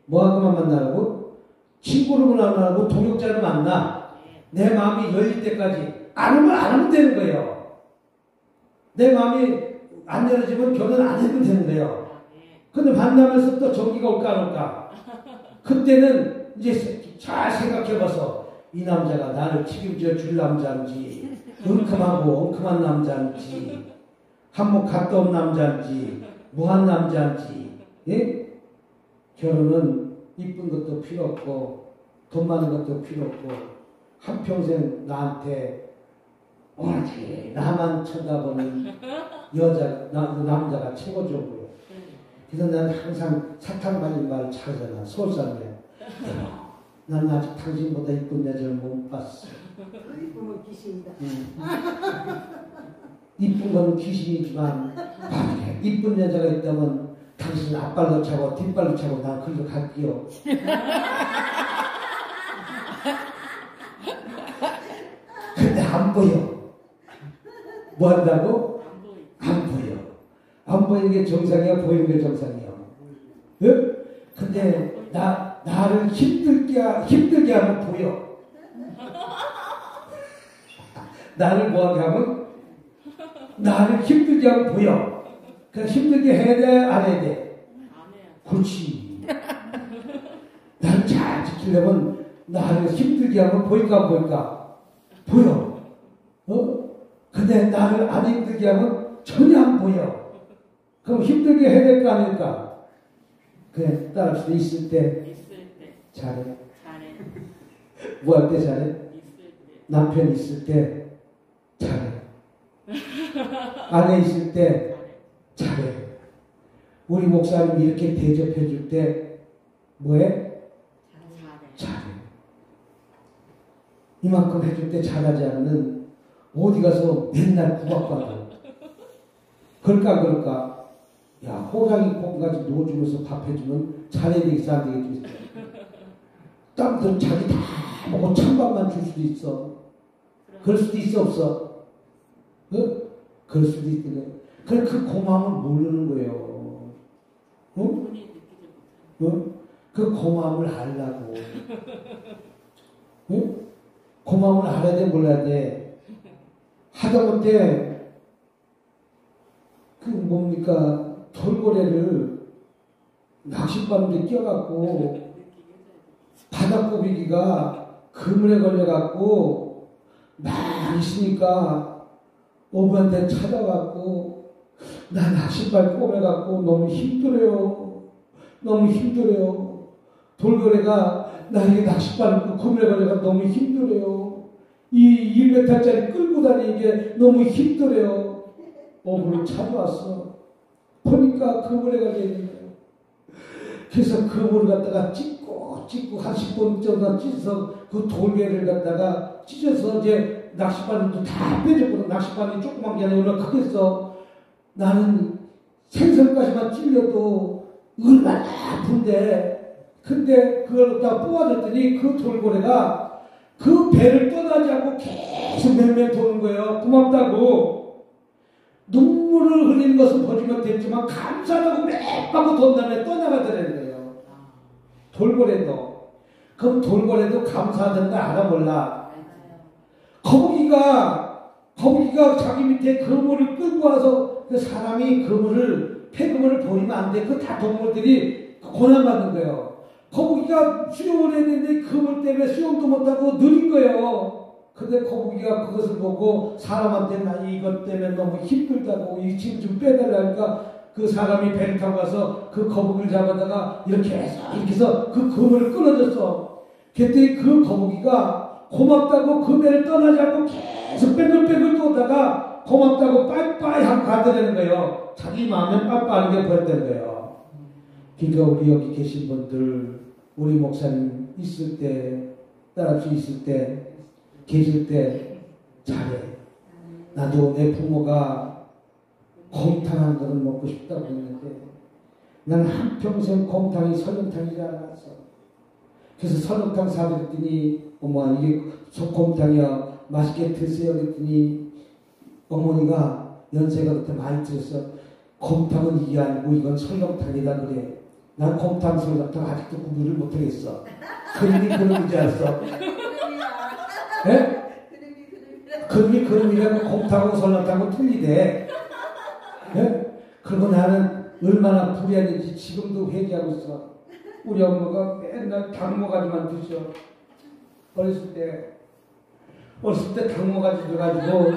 [SPEAKER 1] 뭐하고만 만나라고? 친구로만 만나고 동역자를 만나. 내 마음이 열릴 때까지. 안 하면 되는 거예요. 내 마음이 안 열어지면 결혼 안 해도 되는 거예요. 근데 만나면서 또 전기가 올까 안 올까? 그때는 이제 잘 생각해봐서 이 남자가 나를 책임져 줄 남자인지 은큼하고 엉큼한 남자인지 한몫 갔다 온 남자인지 무한 남자인지. 예? 결혼은 이쁜 것도 필요 없고 돈 많은 것도 필요 없고 한평생 나한테 오로지 나만 쳐다보는 남자가 최고 좋은 거예요. 그래서 난 항상 사탕 발린 말 차잖아. 서울 사람이야. 난 아직 당신보다 이쁜 여자를 못 봤어.
[SPEAKER 4] 이쁘면 귀신이다.
[SPEAKER 1] 이쁜 건 귀신이지만 이쁜 여자가 있다면 당신 앞발로 차고 뒷발로 차고 난 그리로 갈게요. 근데 안 보여. 뭐 한다고? 안 보여. 안 보이는 게 정상이야? 보이는 게 정상이야? 근데 나를 힘들게 하면 보여. 나를 뭐하게 하면? 나를 힘들게 하면 보여. 그냥 힘들게 해야 돼? 안 해야 돼? 그렇지. 나를 잘 지키려면 나를 힘들게 하면 보일까 안 보일까? 보여. 근데 나를 안 힘들게 하면 전혀 안 보여. 그럼 힘들게 해야 될까 안 될까? 그래, 따라합시다. 있을 때 잘해. 뭐 할 때 잘해? 남편 있을 때 잘해. 아내 있을 때 잘해. 우리 목사님 이렇게 대접해 줄 때 뭐해? 잘해. 이만큼 해줄 때 잘하지 않으면 어디 가서 맨날 구박받아. 그럴까? 야, 호랑이 콩까지 넣어주면서 밥 해주면 잘해야 되겠어, 안 되겠어? 땀들 자기 다 먹고 찬밥만 줄 수도 있어. 그럴 수도 있어, 없어? 어? 그럴 수도 있거든. 그래, 그 고마움을 모르는 거예요. 어? 그 고마움을 알라고. 어? 고마움을 알아야 돼, 몰라야 돼? 하다못해, 돌고래를 낚싯바늘에 껴갖고, 바닥고비기가 그물에 걸려갖고, 막 있으니까, 어부한테 찾아갖고, 나 낚싯발 꼬매갖고 너무 힘들어요. 돌고래가 나에게 낚싯발을 그물에 걸려가 너무 힘들어요. 이 1m짜리 끌고 다니는 게 너무 힘들어요. 어부를 찾아왔어. 보니까 그물에 걸려 있는 거예요. 그래서 그물을 갖다가 찢고 한 10분 정도 찢어서 그 돌개를 갖다가 찢어서 이제 낚싯바늘도 다 빼줬거든. 낚싯바늘이 조그만 게 아니라 크겠어. 나는 생선까지만 찔려도 얼마나 아픈데, 근데 그걸 다 뽑아줬더니 그 돌고래가 그 배를 떠나지 않고 계속 맴매 도는 거예요. 고맙다고. 눈물을 흘리는 것은 보지만 됐지만 감사하다고 매 빠고 돈 다음에 떠나가더라는 거예요. 돌고래도. 그럼 돌고래도 감사하다는 걸 알아 몰라? 거북이가 자기 밑에 그물을 끌고 와서 그 사람이 폐그물을 버리면 안 돼. 그 다 동물들이 고난받는 거예요. 거북이가 수영을 했는데 그물 때문에 수영도 못하고 느린 거예요. 근데 거북이가 그것을 보고 사람한테 나 이것 때문에 너무 힘들다고 이 짐 좀 빼달라니까 그 사람이 배를 타고 가서 그 거북이를 잡아다가 이렇게 해서 그 그물을 끊어줬어. 그랬더니 그 거북이가 고맙다고 그 배를 떠나지 않고 계속 뺑글뺑글 돌다가 고맙다고 빠이빠이 하고 가더라는 거예요. 자기 마음에 빠이빠이 버렸다는 거예요. 그러니까 우리 여기 계신 분들, 우리 목사님 있을 때, 딸아버지 있을 때, 계실 때 잘해. 나도 내 부모가 곰탕 한 그릇 먹고 싶다고 했는데 난 한평생 곰탕이 설렁탕인 줄 알았어. 그래서 설렁탕 사드렸더니 어머 이게 곰탕이야 맛있게 드세요 그랬더니 어머니가 연세가 그때 많이 들었어. 곰탕은 이게 아니고 이건 설렁탕이다 그래. 난 곰탕 설렁탕 아직도 구분을 못하겠어. 그놈이 줄 알았어. 예? 그놈이라고 곰탕하고 설렁탕하고 틀리대. 예? 그리고 나는 얼마나 불의했는지 지금도 회개하고 있어. 우리 엄마가 맨날 닭모가지만 드셔. 어렸을 때 닭모가지 들어가지고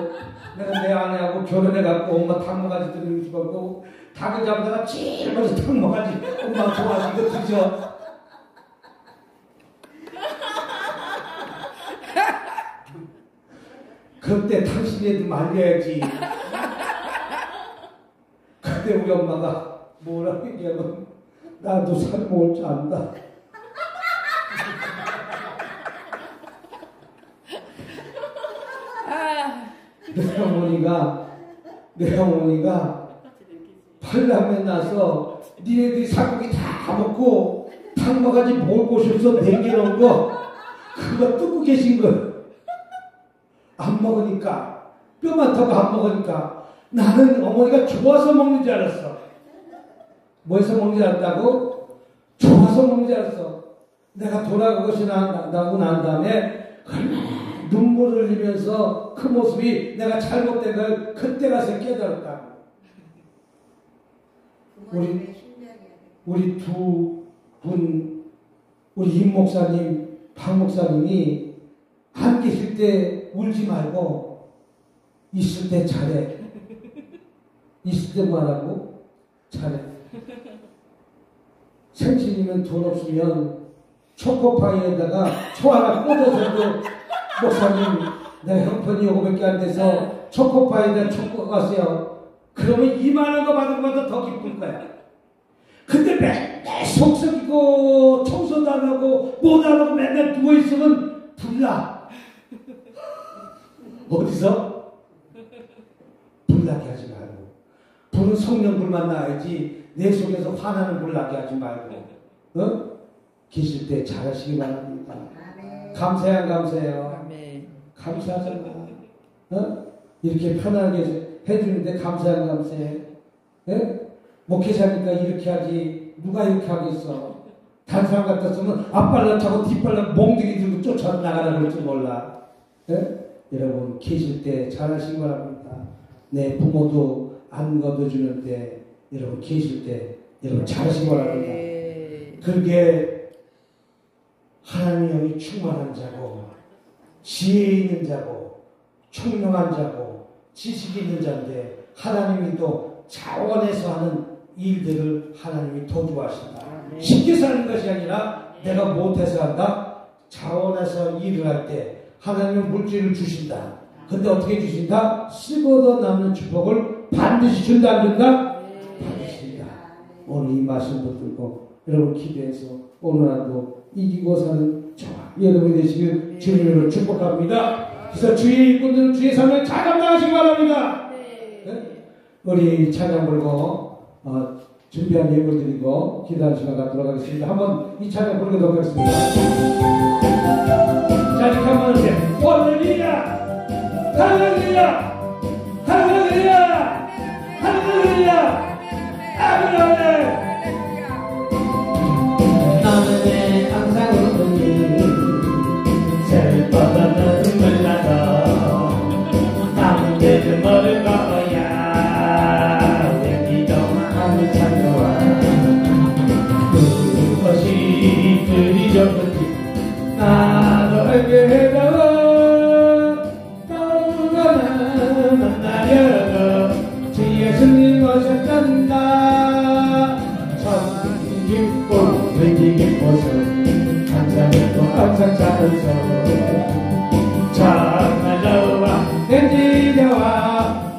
[SPEAKER 1] 내가 내 아내하고 결혼해갖고 엄마 닭모가지 들고 집어고 닭을 잡다가 찔러서 닭모가지 엄마 좋아하지 이거 드셔. 그때 당신애도 말려야지. 그때 우리 엄마가 뭐라고 얘기하면 나도 살 먹을 줄 안다. 내 어머니가 팔남매 나서 니네들이 살고기 다 먹고 닭모가지 먹을 곳이 없어 남겨놓은 거 그거 뜯고 계신 거 안 먹으니까 뼈만 타고 안 먹으니까 나는 어머니가 좋아서 먹는 줄 알았어. 뭐해서 먹는 줄 알았다고? 좋아서 먹는 줄 알았어. 내가 돌아가고 나고 난 다음에 눈물을 흘리면서 그 모습이 내가 잘못된 걸 그때 가서 깨달았다고. 우리 두 분, 우리 임 목사님, 박 목사님이 안 계실 때 울지 말고 있을 때 잘해. 있을 때 뭐하라고? 잘해. 생신이면 돈 없으면 초코파이에다가 초 하나 꽂아서도 목사님 내 형편이 요거밖에 안 돼서 초코파이에다 초코 가세요. 그러면 이만한 거 받은 것보다 더 기쁠 거야. 근데 맨날 속썩이고 청소도 안 하고 못 안 하고 맨날 누워있으면 불나. 어디서? 불나게 하지 말고. 불은 성령 불만 나야지 내 속에서 화나는 불 나게 하지 말고. 계실 때 잘하시기 바랍니다. 감사해요, 안 감사해요?
[SPEAKER 2] 아멘.
[SPEAKER 1] 감사하잖아. 이렇게 편하게 해주는데 감사해요, 안 감사해? 목회자니까 이렇게 하지 누가 이렇게 하겠어? 다른 사람 같았으면 앞발로 차고 뒷발로 몽둥이 들고 쫓아나가라 그럴지 몰라. 여러분 계실 때 잘하시기 바랍니다. 내 부모도 안 거둬주는데 여러분 계실 때 여러분 잘하시기 바랍니다. 그게 하나님의 영이 충만한 자고 지혜 있는 자고 총명한 자고 지식이 있는 자인데 하나님이 또 자원해서 하는 일들을 하나님이 도와주신다. 쉽게 사는 것이 아니라 내가 못해서 한다. 자원해서 일을 할 때 하나님은 물질을 주신다. 근데 어떻게 주신다? 쓰고도 남는 축복을 반드시 준다 안 준다? 반드시 준다. 오늘 이 말씀 붙들고 여러분 기도해서 오늘 하루도 이기고 사는 저와 여러분이 되시길 주님으로 축복합니다. 그래서 주의 일꾼들은 주의 삶을 잘 감당하시기 바랍니다. 우리 찬양 불고 준비한 예물 드리고 기도하는 시간 갖도록 하겠습니다. 한번 이 찬양 부르도록 하겠습니다. 자, 이렇게 한번 이렇게 할렐루야 할렐루야 할렐루야 할렐루야 아멘. 나는 항상 웃으니 슬퍼서 눈물 나서 남들은 모를 거야. 왜 기도하면 참 좋아. 그것이 그리적은지 나도 알게 해다오. 너무나 만나려고 주 예수님 오셨단다. 참 기쁘고 왠지 기뻐서 항상 웃고 항상 잘해서 정말 좋아 왠지 좋아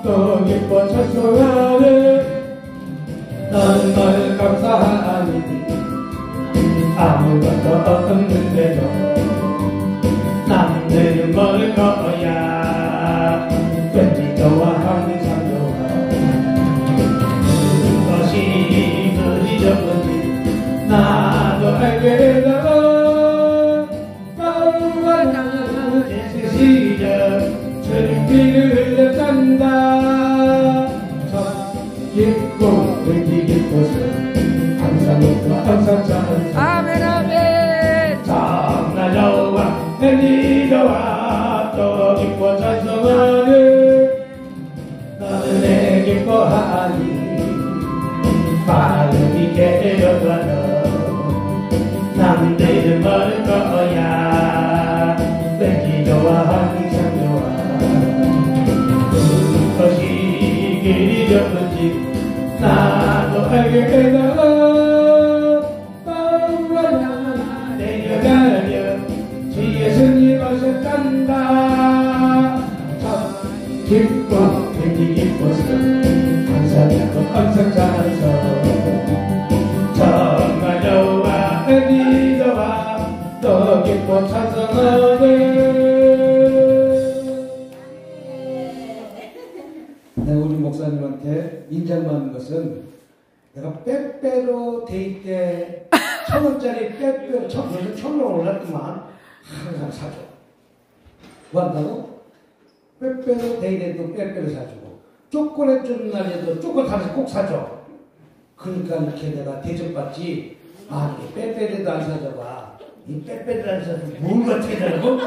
[SPEAKER 1] 또 기뻐 찬송하네. 너는 널 감사하니 아무것도 없는데도 남들은 모를 거야. 왠지 좋아 항상 좋아. 그것이 그리 좋은지 나도 알게 되고 너무나 예수 시절 주님길을 흘렸단다. 참 기쁘고 왠지 기뻐서 항상 웃고 항상 찬송.
[SPEAKER 2] 아멘 아멘.
[SPEAKER 1] 정말 좋아 왠지 좋아 또 기뻐 찬송하네. 너는 내 기뻐하니 마음이 괴로워도 남들은 모를 거야. 왠지 좋아 항상 좋아. 그것이 길이 좋은지 나도 알게 되고 내려가려 주 예수님 오셨단다. 참 기뻐 왠지 기뻐서 항상 기뻐 항상 찬송. 정말 좋아 왠지 좋아 또 기뻐 찬송하네. 우리 목사님한테 인정받는 것은 내가 빼빼로 데이 때 1,000원짜리 빼빼로 1,000원 올랐더만 항상 사줘. 뭐 한다고? 빼빼로 데이 때도 빼빼로 사주고 초콜릿 주는 날에도 초콜릿 하나씩 꼭 사줘. 그러니까 이렇게 내가 대접받지. 아, 이게 빼빼로도 안 사줘봐. 이 빼빼로도 안 사줘. 뭘 어떻게 되라고?